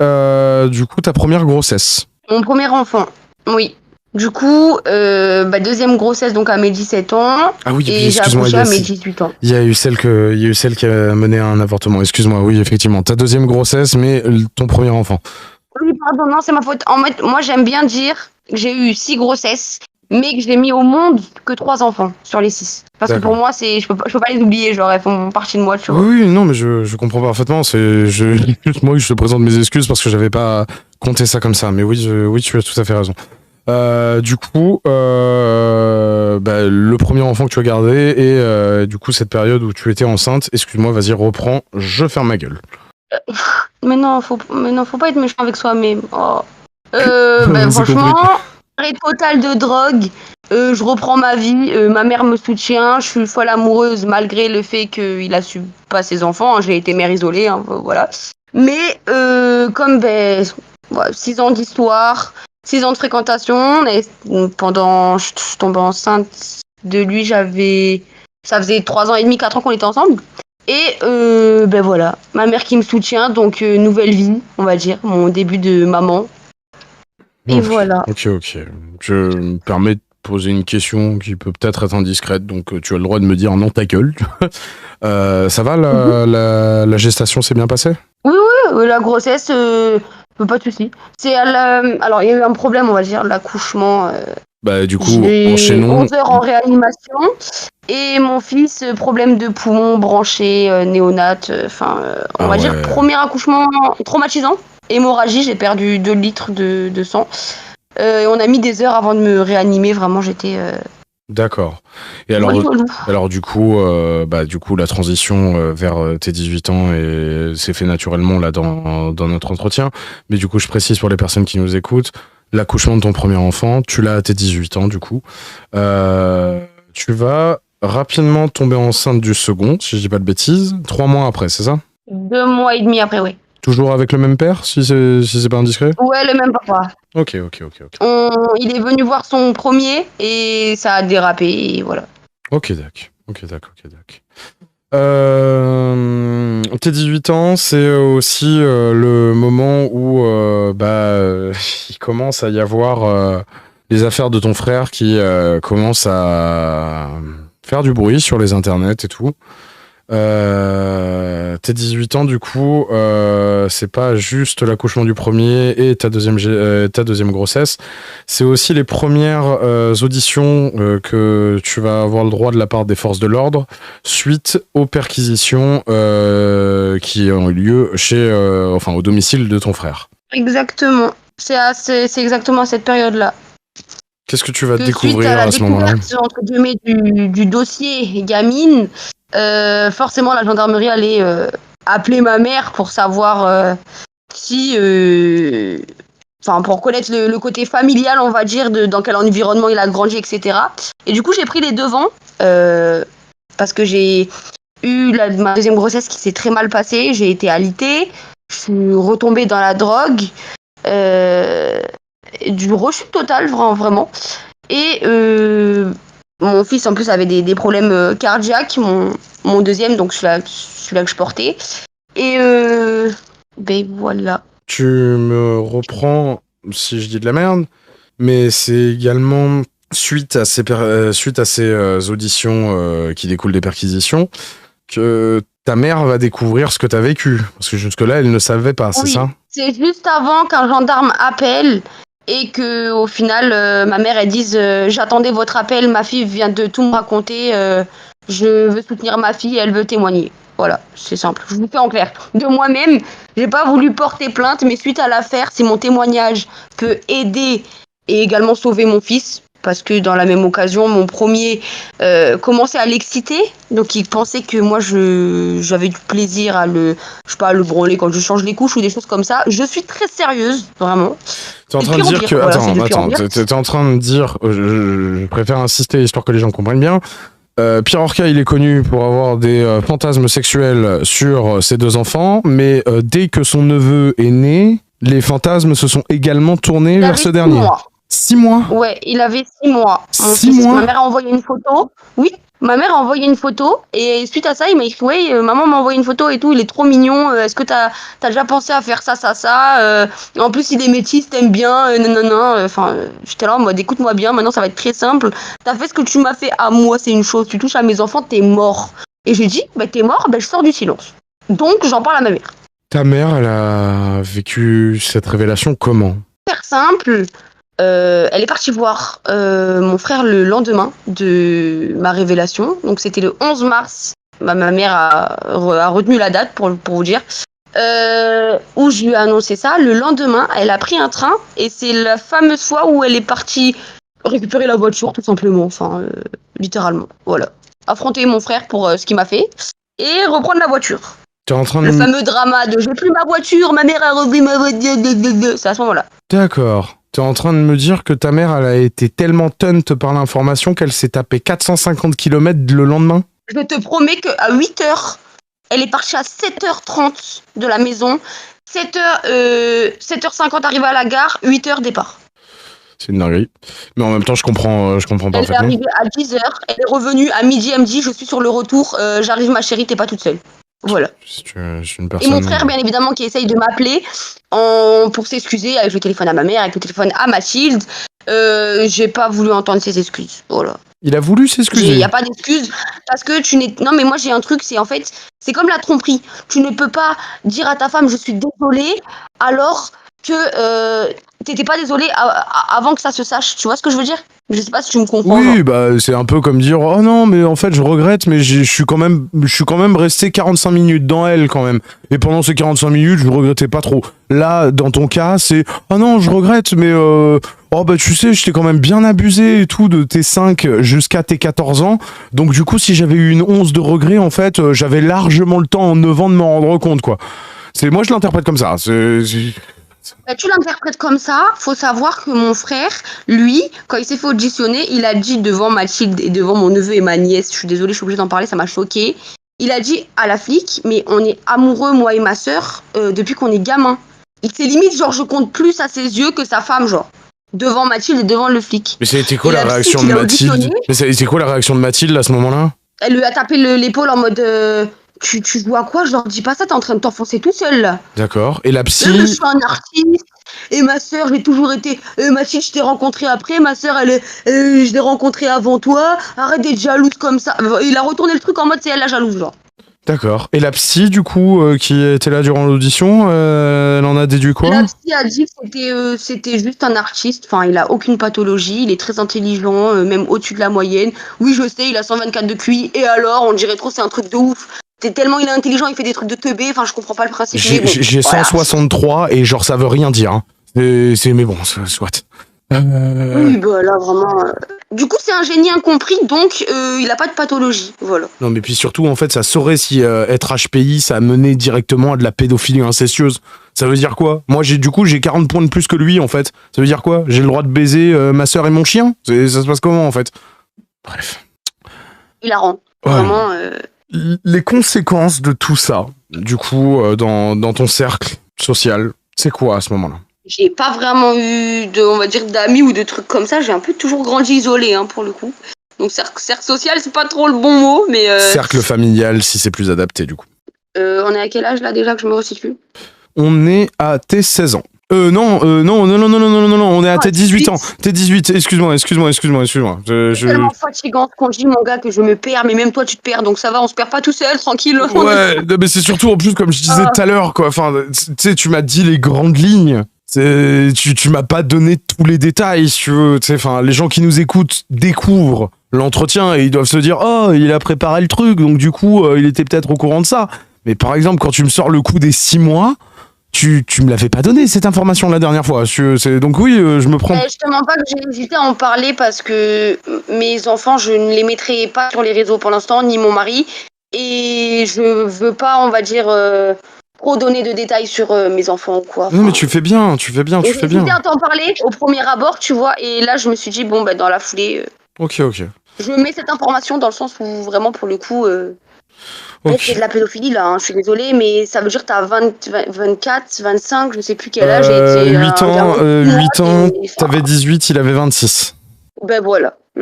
[SPEAKER 1] du coup ta première grossesse.
[SPEAKER 2] Mon premier enfant, oui. Du coup, deuxième grossesse donc à mes 17 ans.
[SPEAKER 1] Ah oui,
[SPEAKER 2] et j'ai accouché à mes 18 ans.
[SPEAKER 1] Il y a eu celle qui a mené à un avortement. Excuse-moi, oui, effectivement. Ta deuxième grossesse, mais ton premier enfant.
[SPEAKER 2] Oui, pardon, non, c'est ma faute. En fait, moi, j'aime bien dire que j'ai eu 6 grossesses, mais que j'ai mis au monde que 3 enfants sur les 6. Parce que pour moi, je peux pas les oublier, genre, elles font partie de moi, tu vois.
[SPEAKER 1] Oui, non, mais je comprends parfaitement. Moi, je te présente mes excuses parce que j'avais pas compté ça comme ça. Mais oui, tu as tout à fait raison. Du coup, le premier enfant que tu as gardé et du coup cette période où tu étais enceinte, excuse-moi, vas-y, reprends, je ferme ma gueule.
[SPEAKER 2] Mais non, faut pas être méchant avec soi-même. Oh. Franchement, arrêt total de drogue, je reprends ma vie, ma mère me soutient, je suis folle amoureuse malgré le fait qu'il a su pas ses enfants, hein, j'ai été mère isolée, hein, voilà. Mais comme 6 ans d'histoire, 6 ans de fréquentation, et pendant je suis tombée enceinte de lui, ça faisait 3 ans et demi, 4 ans qu'on était ensemble. Et voilà, ma mère qui me soutient, donc nouvelle vie, on va dire, mon début de maman. Et voilà.
[SPEAKER 1] Ok. Je me permets de poser une question qui peut peut-être être indiscrète, donc tu as le droit de me dire non ta gueule. Ça va, la gestation s'est bien passée? Oui,
[SPEAKER 2] la grossesse, pas de soucis. Alors, il y a eu un problème, on va dire, l'accouchement.
[SPEAKER 1] Du coup, enchaînons.
[SPEAKER 2] 11 heures en réanimation. Et mon fils, problème de poumon branché, néonate. On va dire, premier accouchement traumatisant. Hémorragie, j'ai perdu 2 litres de sang. Et on a mis des heures avant de me réanimer. Vraiment, j'étais.
[SPEAKER 1] D'accord. Et alors, du coup, la transition vers tes 18 ans s'est fait naturellement là dans notre entretien. Mais du coup, je précise pour les personnes qui nous écoutent, l'accouchement de ton premier enfant, tu l'as à tes 18 ans du coup. Tu vas rapidement tomber enceinte du second, si je dis pas de bêtises, 3 mois après, c'est ça?
[SPEAKER 2] 2 mois et demi après, oui.
[SPEAKER 1] Toujours avec le même père, si c'est pas indiscret?
[SPEAKER 2] Ouais, le même papa.
[SPEAKER 1] Ok.
[SPEAKER 2] Il est venu voir son premier et ça a dérapé, et voilà.
[SPEAKER 1] Ok, d'accord. Tes 18 ans, c'est aussi le moment où il commence à y avoir les affaires de ton frère qui commencent à faire du bruit sur les internets et tout. Tes 18 ans, du coup, c'est pas juste l'accouchement du premier et ta deuxième grossesse, c'est aussi les premières auditions que tu vas avoir le droit de la part des forces de l'ordre suite aux perquisitions qui ont eu lieu au domicile de ton frère.
[SPEAKER 2] Exactement. C'est exactement à cette période-là.
[SPEAKER 1] Qu'est-ce que tu vas découvrir à ce moment-là?
[SPEAKER 2] Entre guillemets du dossier gamine, forcément la gendarmerie allait appeler ma mère pour savoir pour connaître le côté familial, on va dire, dans quel environnement il a grandi, etc. Et du coup, j'ai pris les devants parce que j'ai eu ma deuxième grossesse qui s'est très mal passée. J'ai été alitée, je suis retombée dans la drogue. Du rechute total, vraiment. Et mon fils, en plus, avait des problèmes cardiaques, mon deuxième, donc celui-là que je portais. Et voilà.
[SPEAKER 1] Tu me reprends si je dis de la merde, mais c'est également suite à ces auditions qui découlent des perquisitions que ta mère va découvrir ce que tu as vécu. Parce que jusque-là, elle ne savait pas, c'est ça?
[SPEAKER 2] C'est juste avant qu'un gendarme appelle et que au final, ma mère, elle dise j'attendais votre appel, ma fille vient de tout me raconter, je veux soutenir ma fille, elle veut témoigner. Voilà, c'est simple. Je vous fais en clair. De moi-même, j'ai pas voulu porter plainte, mais suite à l'affaire, si mon témoignage peut aider et également sauver mon fils, parce que dans la même occasion, mon premier commençait à l'exciter, donc il pensait que moi j'avais du plaisir à le branler quand je change les couches ou des choses comme ça. Je suis très sérieuse, vraiment.
[SPEAKER 1] T'es en train de dire que... Attends, t'es en train de dire... Je préfère insister, histoire que les gens comprennent bien. Pierre Orca, il est connu pour avoir des fantasmes sexuels sur ses 2 enfants, mais dès que son neveu est né, les fantasmes se sont également tournés vers ce dernier. 6 mois?
[SPEAKER 2] Ouais, il avait 6 mois.
[SPEAKER 1] 6 mois?
[SPEAKER 2] Ma mère a envoyé une photo. Oui, ma mère a envoyé une photo. Et suite à ça, il m'a écrit ouais, maman m'a envoyé une photo et tout. Il est trop mignon. Est-ce que t'as déjà pensé à faire ça? En plus, il est métis, t'aimes bien. Non. Enfin, j'étais là en mode écoute-moi bien. Maintenant, ça va être très simple. T'as fait ce que tu m'as fait à moi, c'est une chose. Tu touches à mes enfants, t'es mort. Et j'ai dit t'es mort, je sors du silence. Donc, j'en parle à ma mère.
[SPEAKER 1] Ta mère, elle a vécu cette révélation comment?
[SPEAKER 2] Super simple. Elle est partie voir mon frère le lendemain de ma révélation. Donc c'était le 11 mars. Ma mère a retenu la date pour vous dire. Où je lui ai annoncé ça. Le lendemain, elle a pris un train. Et c'est la fameuse fois où elle est partie récupérer la voiture, tout simplement. Enfin, littéralement. Voilà. Affronter mon frère pour ce qu'il m'a fait. Et reprendre la voiture.
[SPEAKER 1] T'es en train
[SPEAKER 2] le fameux drama de j'ai plus ma voiture, ma mère a repris ma voiture. C'est à ce moment-là.
[SPEAKER 1] D'accord. T'es en train de me dire que ta mère, elle a été tellement tunt par l'information qu'elle s'est tapé 450 km le lendemain?
[SPEAKER 2] Je te promets qu'à 8h, elle est partie à 7h30 de la maison. 7h50 arrivée à la gare, 8h départ.
[SPEAKER 1] C'est une dinguerie. Mais en même temps, je comprends parfaitement.
[SPEAKER 2] Elle est arrivée à 10h, elle est revenue à midi, elle me dit je suis sur le retour, j'arrive ma chérie, t'es pas toute seule. Voilà.
[SPEAKER 1] Je suis une personne...
[SPEAKER 2] Et mon frère, bien évidemment, qui essaye de m'appeler pour s'excuser avec le téléphone à ma mère, avec le téléphone à Mathilde. J'ai pas voulu entendre ses excuses. Voilà.
[SPEAKER 1] Il a voulu s'excuser?
[SPEAKER 2] Il n'y a pas d'excuses parce que tu n'es... Non, mais moi, j'ai un truc, c'est en fait... C'est comme la tromperie. Tu ne peux pas dire à ta femme, je suis désolée, alors que t'étais pas désolée avant que ça se sache. Tu vois ce que je veux dire? Je sais pas si tu me comprends.
[SPEAKER 1] Oui, c'est un peu comme dire oh non, mais en fait je regrette, mais je suis quand même resté 45 minutes dans elle quand même. Et pendant ces 45 minutes, je regrettais pas trop. Là, dans ton cas, c'est oh non, je regrette, mais oh bah tu sais, je t'ai quand même bien abusé et tout de tes 5 jusqu'à tes 14 ans. Donc du coup, si j'avais eu une once de regret, en fait, j'avais largement le temps en 9 ans de m'en rendre compte, quoi. Moi, je l'interprète comme ça.
[SPEAKER 2] Bah, tu l'interprètes comme ça. Faut savoir que mon frère, lui, quand il s'est fait auditionner, il a dit devant Mathilde et devant mon neveu et ma nièce, je suis désolée, je suis obligée d'en parler, ça m'a choqué. Il a dit à la flic, mais on est amoureux, moi et ma sœur, depuis qu'on est gamin. C'est limite, genre, je compte plus à ses yeux que sa femme, genre. Devant Mathilde et devant le flic.
[SPEAKER 1] Mais ça a été quoi
[SPEAKER 2] Et
[SPEAKER 1] la
[SPEAKER 2] la
[SPEAKER 1] réaction
[SPEAKER 2] psy
[SPEAKER 1] de
[SPEAKER 2] qui l'a
[SPEAKER 1] Mathilde?
[SPEAKER 2] auditionné,
[SPEAKER 1] Mais ça a été quoi la réaction de Mathilde à ce moment-là?
[SPEAKER 2] elle lui a tapé l'épaule en mode tu joues à quoi? Je leur dis pas ça, t'es en train de t'enfoncer tout seul là.
[SPEAKER 1] D'accord. Et la
[SPEAKER 2] Je
[SPEAKER 1] psy?
[SPEAKER 2] suis un artiste et ma sœur, j'ai toujours été. Mathilde, je t'ai rencontrée après, ma sœur, je l'ai rencontrée avant toi. Arrête d'être jalouse comme ça. Il a retourné le truc en mode c'est elle la jalouse, genre.
[SPEAKER 1] D'accord. Et la psy, du coup, qui était là durant l'audition, elle en a déduit quoi?
[SPEAKER 2] La psy a dit que c'était juste un artiste. Enfin, il a aucune pathologie. Il est très intelligent, même au-dessus de la moyenne. Oui, je sais, il a 124 de QI. Et alors, on dirait trop, c'est un truc de ouf. C'est tellement il est intelligent, il fait des trucs de teubé. Enfin, je comprends pas le principe. Mais bon,
[SPEAKER 1] J'ai
[SPEAKER 2] voilà.
[SPEAKER 1] 163 et genre ça veut rien dire. Hein. Mais bon, soit.
[SPEAKER 2] Oui, bah là, vraiment. Du coup, c'est un génie incompris, donc il a pas de pathologie. Voilà.
[SPEAKER 1] Non, mais puis surtout, en fait, ça saurait si être HPI, ça menait directement à de la pédophilie incestueuse. Ça veut dire quoi? Moi, j'ai 40 points de plus que lui, en fait. Ça veut dire quoi? J'ai le droit de baiser ma sœur et mon chien? Ça se passe comment, en fait? Bref.
[SPEAKER 2] Hilarant.
[SPEAKER 1] Ouais.
[SPEAKER 2] Vraiment.
[SPEAKER 1] Les conséquences de tout ça, du coup, dans ton cercle social, c'est quoi à ce moment-là?
[SPEAKER 2] J'ai pas vraiment eu on va dire, d'amis ou de trucs comme ça. J'ai un peu toujours grandi isolée, hein, pour le coup. Donc cercle social, c'est pas trop le bon mot, mais.
[SPEAKER 1] Cercle familial, si c'est plus adapté, du coup.
[SPEAKER 2] On est à quel âge là déjà que je me resitue?
[SPEAKER 1] On est à tes 16 ans. Non, on est à tes 18 ans. Tes 18, excuse-moi.
[SPEAKER 2] C'est tellement fatigant ce qu'on dit, mon gars, que je me perds, mais même toi tu te perds, donc ça va, on se perd pas tout seul, tranquille.
[SPEAKER 1] Ouais, mais c'est surtout en plus, comme je disais tout à l'heure, quoi. Enfin, tu sais, tu m'as dit les grandes lignes. Tu m'as pas donné tous les détails, si tu veux. Enfin, les gens qui nous écoutent découvrent l'entretien et ils doivent se dire, oh, il a préparé le truc, donc du coup, il était peut-être au courant de ça. Mais par exemple, quand tu me sors le coup des 6 mois, tu me l'avais pas donné cette information la dernière fois. Donc oui, je me prends.
[SPEAKER 2] Je te mens pas que j'ai hésité à en parler parce que mes enfants, je ne les mettrai pas sur les réseaux pour l'instant, ni mon mari. Et je veux pas, on va dire, trop donner de détails sur mes enfants ou quoi.
[SPEAKER 1] Non, mais tu fais bien.
[SPEAKER 2] J'ai hésité à t'en parler au premier abord, tu vois. Et là, je me suis dit, bon, bah, dans la foulée,
[SPEAKER 1] Ok.
[SPEAKER 2] je mets cette information dans le sens où vraiment, pour le coup, c'est de la pédophilie là, hein, je suis désolée, mais ça veut dire que t'as 24, 25, je sais plus quel âge.
[SPEAKER 1] 8 ans, t'avais 18, il avait 26.
[SPEAKER 2] Ben voilà. Tu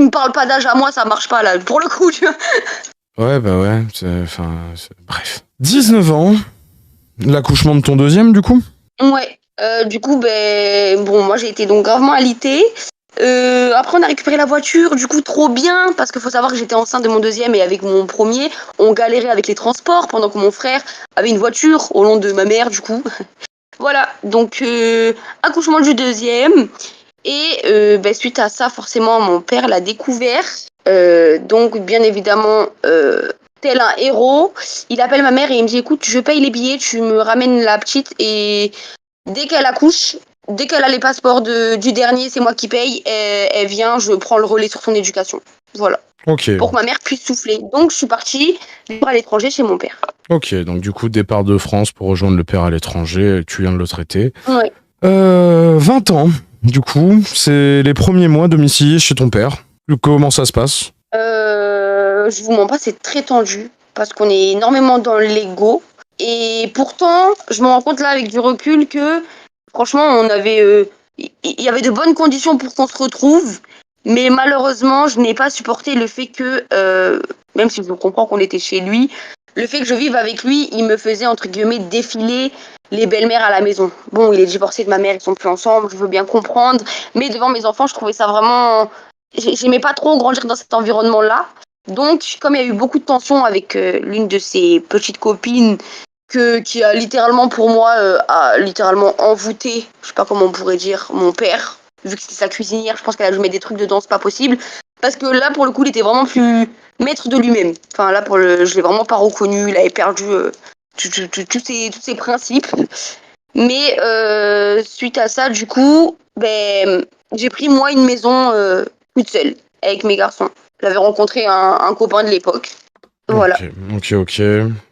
[SPEAKER 2] me parles pas d'âge à moi, ça marche pas là, pour le coup, tu vois.
[SPEAKER 1] Ouais, bah ouais, bref. 19 ans, l'accouchement de ton deuxième, du coup?
[SPEAKER 2] Ouais, du coup, ben, bon, moi j'ai été donc gravement alitée. Après on a récupéré la voiture, du coup trop bien, parce qu'il faut savoir que j'étais enceinte de mon deuxième et avec mon premier, on galérait avec les transports pendant que mon frère avait une voiture au long de ma mère, du coup. Voilà, donc accouchement du deuxième. Et ben, suite à ça, forcément, mon père l'a découvert. Donc, bien évidemment, tel un héros, il appelle ma mère et il me dit, écoute, je paye les billets, tu me ramènes la petite et dès qu'elle accouche, dès qu'elle a les passeports du dernier, c'est moi qui paye. Elle vient, je prends le relais sur son éducation. Voilà.
[SPEAKER 1] Ok.
[SPEAKER 2] Pour que ma mère puisse souffler. Donc, je suis partie vivre à l'étranger chez mon père.
[SPEAKER 1] Ok, donc du coup, départ de France pour rejoindre le père à l'étranger, tu viens de le traiter.
[SPEAKER 2] Ouais.
[SPEAKER 1] 20 ans, du coup, c'est les premiers mois domiciliés chez ton père. Comment ça se passe?
[SPEAKER 2] Je vous mens pas, c'est très tendu parce qu'on est énormément dans l'ego. Et pourtant, je me rends compte là avec du recul que franchement, il y avait de bonnes conditions pour qu'on se retrouve. Mais malheureusement, je n'ai pas supporté le fait que, même si je comprends qu'on était chez lui, le fait que je vive avec lui, il me faisait entre guillemets défiler les belles-mères à la maison. Bon, il est divorcé de ma mère, ils sont plus ensemble, je veux bien comprendre. Mais devant mes enfants, je trouvais ça vraiment... J'aimais pas trop grandir dans cet environnement-là. Donc, comme il y a eu beaucoup de tensions avec l'une de ses petites copines, qui a littéralement, pour moi, a littéralement envoûté, je sais pas comment on pourrait dire, mon père, vu que c'était sa cuisinière, je pense qu'elle a dû mettre des trucs dedans, c'est pas possible. Parce que là, pour le coup, il était vraiment plus maître de lui-même. Enfin, là, je l'ai vraiment pas reconnu, il avait perdu tous ses principes. Mais suite à ça, du coup, ben, j'ai pris moi une maison toute seule avec mes garçons. J'avais rencontré un copain de l'époque. Voilà.
[SPEAKER 1] Ok.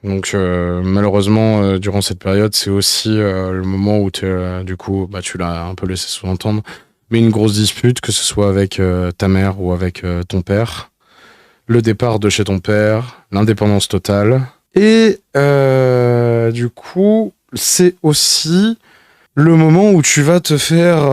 [SPEAKER 1] Donc malheureusement, durant cette période, c'est aussi le moment où du coup, bah, tu l'as un peu laissé sous-entendre, mais une grosse dispute, que ce soit avec ta mère ou avec ton père. Le départ de chez ton père, l'indépendance totale. Et du coup, c'est aussi le moment où tu vas te faire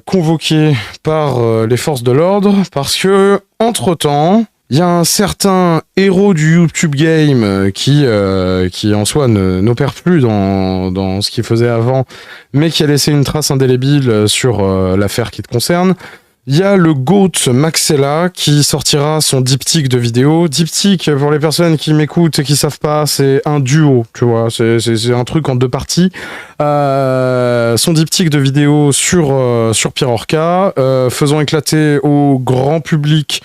[SPEAKER 1] convoquer par les forces de l'ordre, parce que, entre-temps, il y a un certain héros du YouTube Game qui en soi n'opère plus dans ce qu'il faisait avant, mais qui a laissé une trace indélébile sur l'affaire qui te concerne. Il y a le GOAT Maxella qui sortira son diptyque de vidéos. Diptyque, pour les personnes qui m'écoutent et qui savent pas, c'est un duo, tu vois, c'est un truc en 2 parties. Son diptyque de vidéos sur Pierre Orca, faisant éclater au grand public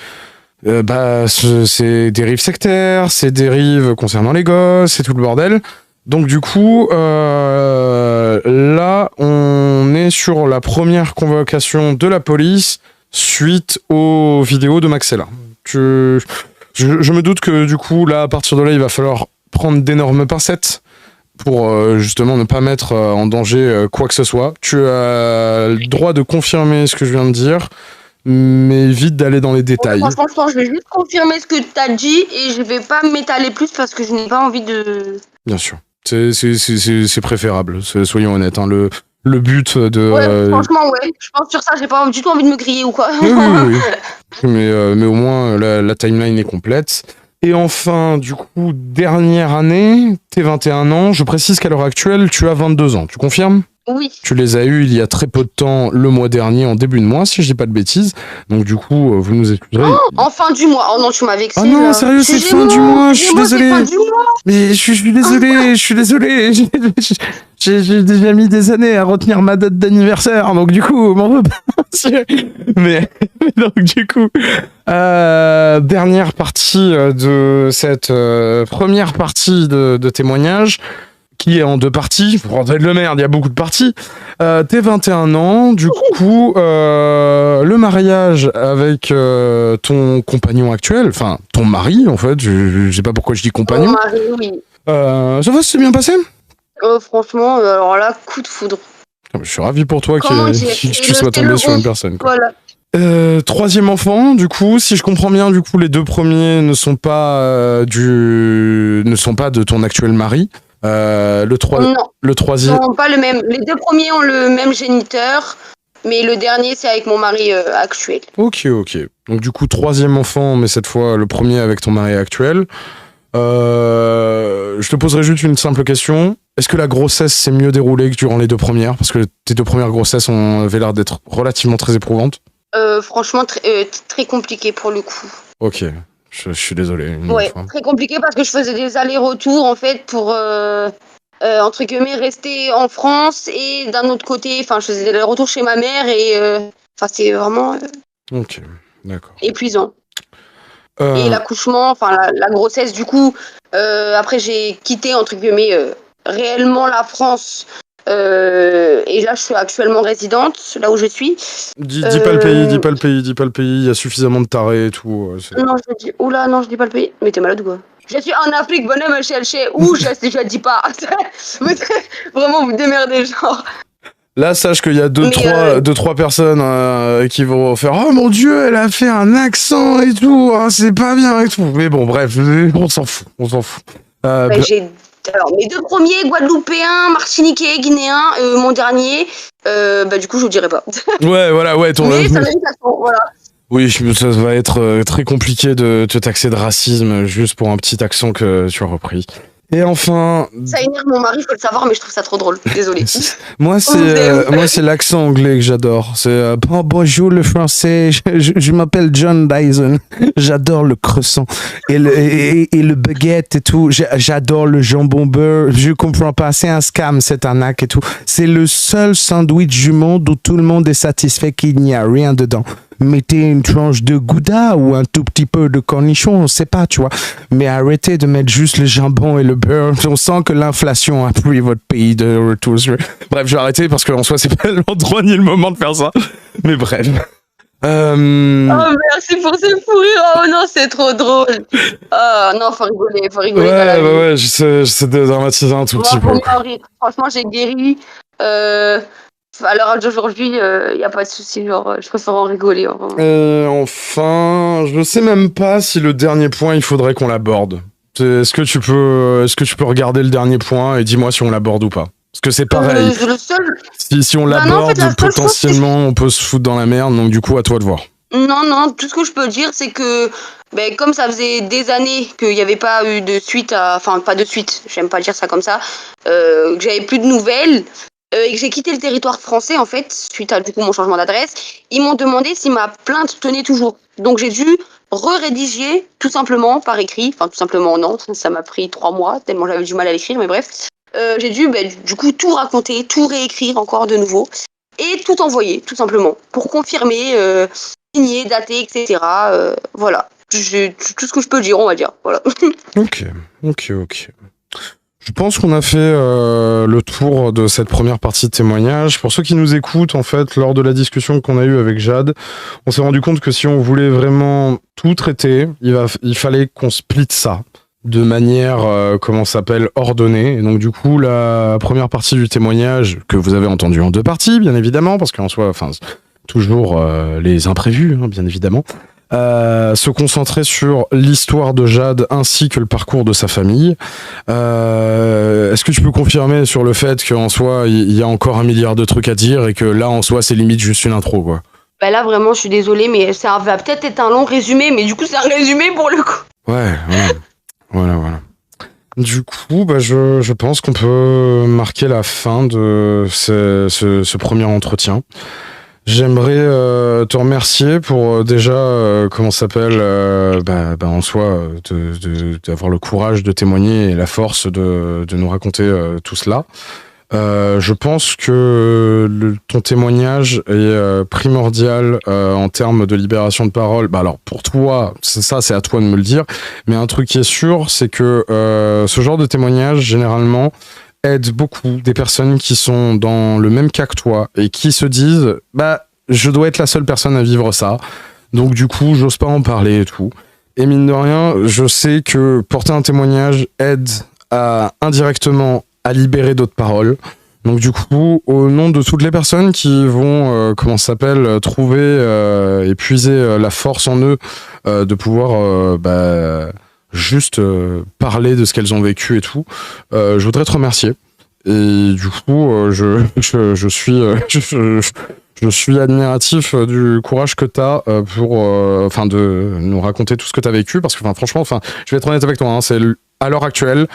[SPEAKER 1] ces dérives sectaires, ces dérives concernant les gosses, c'est tout le bordel. Donc du coup, là, on est sur la première convocation de la police suite aux vidéos de Maxella. Je me doute que du coup, là, à partir de là, il va falloir prendre d'énormes pincettes pour justement ne pas mettre en danger quoi que ce soit. Tu as le droit de confirmer ce que je viens de dire, mais évite d'aller dans les détails.
[SPEAKER 2] Franchement, je vais juste confirmer ce que tu as dit et je vais pas m'étaler plus parce que je n'ai pas envie de...
[SPEAKER 1] Bien sûr. C'est préférable, soyons honnêtes. Hein. Le but de...
[SPEAKER 2] Ouais, franchement, ouais. Je pense sur ça, j'ai pas du tout envie de me griller ou quoi.
[SPEAKER 1] Oui. Mais au moins, la timeline est complète. Et enfin, du coup, dernière année, t'es 21 ans. Je précise qu'à l'heure actuelle, tu as 22 ans. Tu confirmes ?
[SPEAKER 2] Oui.
[SPEAKER 1] Tu les as eus il y a très peu de temps, le mois dernier, en début de mois, si je dis pas de bêtises. Donc du coup, vous nous excuserez.
[SPEAKER 2] En fin du mois. Oh non, tu m'as vexé.
[SPEAKER 1] Ah non,
[SPEAKER 2] là.
[SPEAKER 1] sérieux, c'est fin du mois, je suis désolé.
[SPEAKER 2] Fin du mois.
[SPEAKER 1] Mais je suis désolé. J'ai déjà mis des années à retenir ma date d'anniversaire, donc du coup, m'en veux pas. mais donc du coup, dernière partie de cette première partie de témoignage, qui est en 2 parties. Bordel de merde, il y a beaucoup de parties. T'es 21 ans, du coup, le mariage avec ton compagnon actuel, enfin, ton mari, en fait, je sais pas pourquoi je dis compagnon.
[SPEAKER 2] Mon mari, oui.
[SPEAKER 1] Ça va, c'est bien passé ?
[SPEAKER 2] Franchement, alors là, coup de foudre.
[SPEAKER 1] Je suis ravi pour toi que tu sois tombé sur une personne. Quoi.
[SPEAKER 2] Voilà.
[SPEAKER 1] 3e enfant, du coup, si je comprends bien, du coup, les 2 premiers ne sont pas de ton actuel mari. Le troisième.
[SPEAKER 2] Non, pas le même. Les 2 premiers ont le même géniteur, mais le dernier, c'est avec mon mari actuel.
[SPEAKER 1] Ok. Donc du coup, 3e enfant, mais cette fois le premier avec ton mari actuel. Je te poserai juste une simple question. Est-ce que la grossesse s'est mieux déroulée que durant les 2 premières ? Parce que tes 2 premières grossesses avaient l'air d'être relativement très éprouvantes.
[SPEAKER 2] Franchement, très compliqué pour le coup.
[SPEAKER 1] Ok, je suis désolé.
[SPEAKER 2] Ouais, très compliqué parce que je faisais des allers-retours en fait pour entre guillemets rester en France et d'un autre côté, enfin je faisais des allers-retours chez ma mère et enfin c'est vraiment
[SPEAKER 1] ok, d'accord.
[SPEAKER 2] épuisant. Et l'accouchement, enfin la grossesse du coup, après j'ai quitté entre guillemets réellement la France. Et là, je suis actuellement résidente, là où je suis.
[SPEAKER 1] Dis pas le pays, il y a suffisamment de tarés et tout.
[SPEAKER 2] Non, je dis pas le pays. Mais t'es malade ou quoi ? Je suis en Afrique, bonhomme, où je dis pas. Vraiment, vous démerdez, genre.
[SPEAKER 1] Là, sache qu'il y a deux, trois personnes qui vont faire « Oh mon Dieu, elle a fait un accent et tout, hein, c'est pas bien et tout. » Mais bon, bref, on s'en fout.
[SPEAKER 2] Alors, mes 2 premiers, guadeloupéens, martiniquais, guinéens, mon dernier, du coup, je vous dirai pas.
[SPEAKER 1] Ouais.
[SPEAKER 2] Mais ça mérite l'accent, voilà.
[SPEAKER 1] Oui, ça va être très compliqué de te taxer de racisme juste pour un petit accent que tu as repris. Et enfin...
[SPEAKER 2] Ça énerve mon mari, je peux le savoir, mais je trouve ça trop drôle. Désolé.
[SPEAKER 1] Moi, c'est l'accent anglais que j'adore. C'est bonjour le français, je m'appelle John Dyson. J'adore le croissant et le baguette et tout. J'adore le jambon beurre. Je comprends pas, c'est un scam, cette arnaque et tout. C'est le seul sandwich du monde où tout le monde est satisfait qu'il n'y a rien dedans. mettez une tranche de gouda ou un tout petit peu de cornichon, on sait pas, tu vois. Mais arrêtez de mettre juste le jambon et le beurre. On sent que l'inflation a pris votre pays de retour. Bref, je vais arrêter parce qu'en soi, c'est pas l'endroit ni le moment de faire ça. Mais bref.
[SPEAKER 2] Oh, merci pour ce fou rire. Oh non, c'est trop drôle. Oh non, faut rigoler dans la vie.
[SPEAKER 1] Ouais, j'essaie de dramatiser un tout petit peu.
[SPEAKER 2] Franchement, j'ai guéri. À l'heure d'aujourd'hui, y a pas de souci. Genre, je préfère en rigoler.
[SPEAKER 1] Enfin, je sais même pas si le dernier point, il faudrait qu'on l'aborde. Est-ce que tu peux regarder le dernier point et dis-moi si on l'aborde ou pas? Parce que c'est pareil.
[SPEAKER 2] Le seul...
[SPEAKER 1] Si on l'aborde, potentiellement, on peut se foutre dans la merde. Donc du coup, à toi de voir.
[SPEAKER 2] Non, tout ce que je peux dire, c'est que comme ça faisait des années qu'il n'y avait pas eu de suite, enfin pas de suite, j'aime pas dire ça comme ça, que j'avais plus de nouvelles et que j'ai quitté le territoire français en fait, suite à du coup mon changement d'adresse, ils m'ont demandé si ma plainte tenait toujours. Donc j'ai dû rédiger tout simplement par écrit, enfin tout simplement non, ça m'a pris 3 mois, tellement j'avais du mal à l'écrire, mais bref. J'ai dû du coup tout raconter, tout réécrire encore de nouveau et tout envoyer tout simplement pour confirmer, signer, dater, etc. Voilà, tout ce que je peux dire, on va dire. Voilà.
[SPEAKER 1] Ok. Je pense qu'on a fait le tour de cette première partie de témoignage. Pour ceux qui nous écoutent, en fait, lors de la discussion qu'on a eue avec Jade, on s'est rendu compte que si on voulait vraiment tout traiter, il fallait qu'on split ça de manière, ordonnée. Et donc du coup, la première partie du témoignage, que vous avez entendu en 2 parties, bien évidemment, parce qu'en soi, toujours les imprévus, hein, bien évidemment, se concentrer sur l'histoire de Jade ainsi que le parcours de sa famille. Est-ce que tu peux confirmer sur le fait qu'en soi, il y a encore 1 milliard de trucs à dire et que là, en soi, c'est limite juste une intro, quoi?
[SPEAKER 2] Là, vraiment, je suis désolée, mais ça va peut-être être un long résumé, mais du coup, c'est un résumé pour le coup.
[SPEAKER 1] Ouais, voilà. Du coup, je pense qu'on peut marquer la fin de ce premier entretien. J'aimerais te remercier pour déjà, en soi, d'avoir le courage de témoigner et la force de nous raconter tout cela. Je pense que ton témoignage est primordial en termes de libération de parole. Alors pour toi, c'est à toi de me le dire. Mais un truc qui est sûr, c'est que ce genre de témoignage, généralement, aide beaucoup des personnes qui sont dans le même cas que toi et qui se disent je dois être la seule personne à vivre ça, donc du coup j'ose pas en parler et tout. Et mine de rien, je sais que porter un témoignage aide indirectement à libérer d'autres paroles. Donc du coup, au nom de toutes les personnes qui vont trouver et puiser la force en eux de pouvoir juste parler de ce qu'elles ont vécu et tout, je voudrais te remercier. Et du coup, je suis admiratif du courage que t'as pour de nous raconter tout ce que t'as vécu, parce que franchement, je vais être honnête avec toi, hein, c'est à l'heure actuelle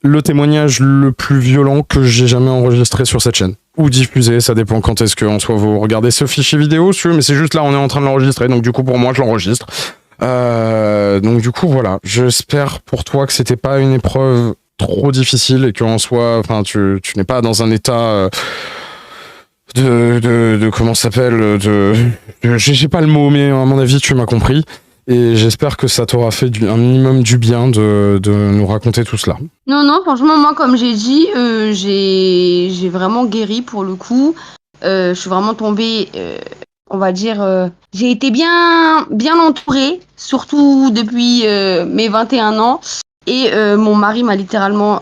[SPEAKER 1] le témoignage le plus violent que j'ai jamais enregistré sur cette chaîne. Ou diffusé, ça dépend quand est-ce que en soit vous regardez ce fichier vidéo, mais c'est juste là, on est en train de l'enregistrer, donc du coup pour moi je l'enregistre. Donc du coup voilà, j'espère pour toi que c'était pas une épreuve trop difficile et qu'en soi, tu n'es pas dans un état j'ai pas le mot, mais à mon avis tu m'as compris. Et j'espère que ça t'aura fait un minimum du bien de nous raconter tout cela.
[SPEAKER 2] Non, franchement, moi, comme j'ai dit, j'ai vraiment guéri pour le coup. Je suis vraiment tombée, on va dire, j'ai été bien entourée, surtout depuis mes 21 ans. Et mon mari m'a littéralement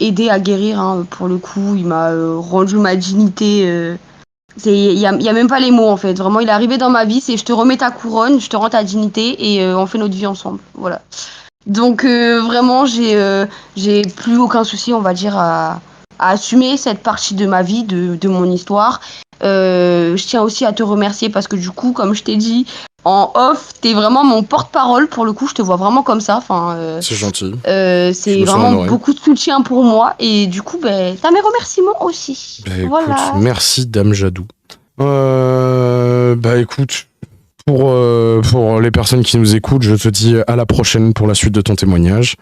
[SPEAKER 2] aidé à guérir, hein, pour le coup. Il m'a rendu ma dignité. Il y a même pas les mots en fait. Vraiment, il est arrivé dans ma vie, c'est je te remets ta couronne, je te rends ta dignité et on fait notre vie ensemble. Voilà. Donc vraiment, j'ai plus aucun souci, on va dire, à assumer cette partie de ma vie, de mon histoire. Je tiens aussi à te remercier parce que du coup, comme je t'ai dit en off, t'es vraiment mon porte-parole pour le coup. Je te vois vraiment comme ça.
[SPEAKER 1] C'est gentil.
[SPEAKER 2] C'est vraiment beaucoup de soutien pour moi et du coup, t'as mes remerciements aussi. Voilà.
[SPEAKER 1] Écoute, merci Dame Jadou. Écoute, pour les personnes qui nous écoutent, je te dis à la prochaine pour la suite de ton témoignage.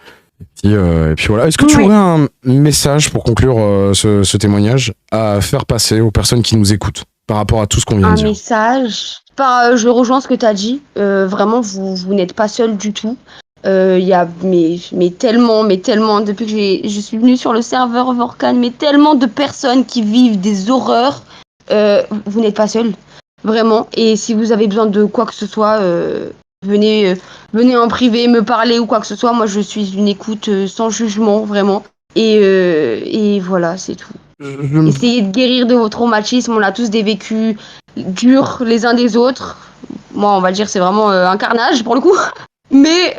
[SPEAKER 1] Et puis voilà. Est-ce que tu aurais un message pour conclure ce témoignage à faire passer aux personnes qui nous écoutent? par rapport à tout ce qu'on vient de
[SPEAKER 2] Un
[SPEAKER 1] dire.
[SPEAKER 2] message. Je rejoins ce que tu as dit. Vraiment, vous n'êtes pas seul du tout. Il y a mais tellement, depuis que je suis venue sur le serveur Vorkan, mais tellement de personnes qui vivent des horreurs. Vous n'êtes pas seul, vraiment. Et si vous avez besoin de quoi que ce soit, venez en privé me parler ou quoi que ce soit. Moi, je suis une écoute sans jugement, vraiment. Et voilà, c'est tout. Essayez de guérir de vos traumatismes. On a tous des vécus durs les uns des autres. Moi, on va dire c'est vraiment un carnage pour le coup. Mais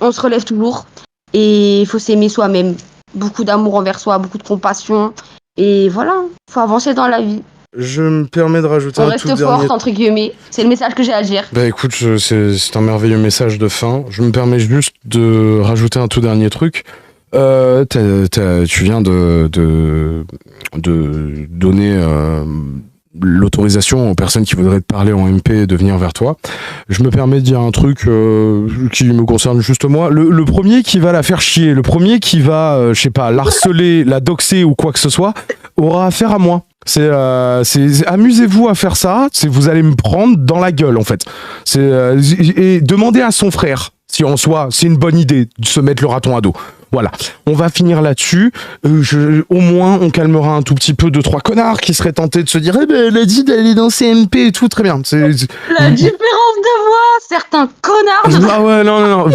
[SPEAKER 2] on se relève toujours. Et il faut s'aimer soi-même. Beaucoup d'amour envers soi, beaucoup de compassion. Et voilà, faut avancer dans la vie.
[SPEAKER 1] Je me permets de rajouter
[SPEAKER 2] On
[SPEAKER 1] un
[SPEAKER 2] reste
[SPEAKER 1] tout dernier...
[SPEAKER 2] forte, entre guillemets. C'est le message que j'ai à dire.
[SPEAKER 1] Bah écoute, c'est un merveilleux message de fin. Je me permets juste de rajouter un tout dernier truc. Tu viens de donner l'autorisation aux personnes qui voudraient te parler en MP de venir vers toi. Je me permets de dire un truc qui me concerne juste moi. Le premier qui va la faire chier, le premier qui va, je sais pas, l'harceler, la doxer ou quoi que ce soit, aura affaire à moi. Amusez-vous à faire ça, vous allez me prendre dans la gueule en fait. Et demandez à son frère si en soi c'est une bonne idée de se mettre le raton à dos. Voilà, on va finir là-dessus. Au moins, on calmera un tout petit peu 2-3 connards qui seraient tentés de se dire, eh ben, elle a dit d'aller dans CMP et tout, très bien.
[SPEAKER 2] La différence de voix, certains connards.
[SPEAKER 1] Ah ouais, non.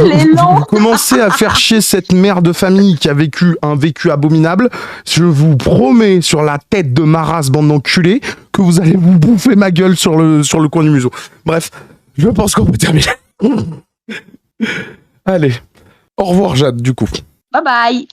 [SPEAKER 1] Vous commencez à faire chier cette mère de famille qui a vécu un vécu abominable. Je vous promets sur la tête de ma race, bande d'enculés, que vous allez vous bouffer ma gueule sur le coin du museau. Bref, je pense qu'on peut terminer. Allez, au revoir Jade, du coup.
[SPEAKER 2] Bye bye.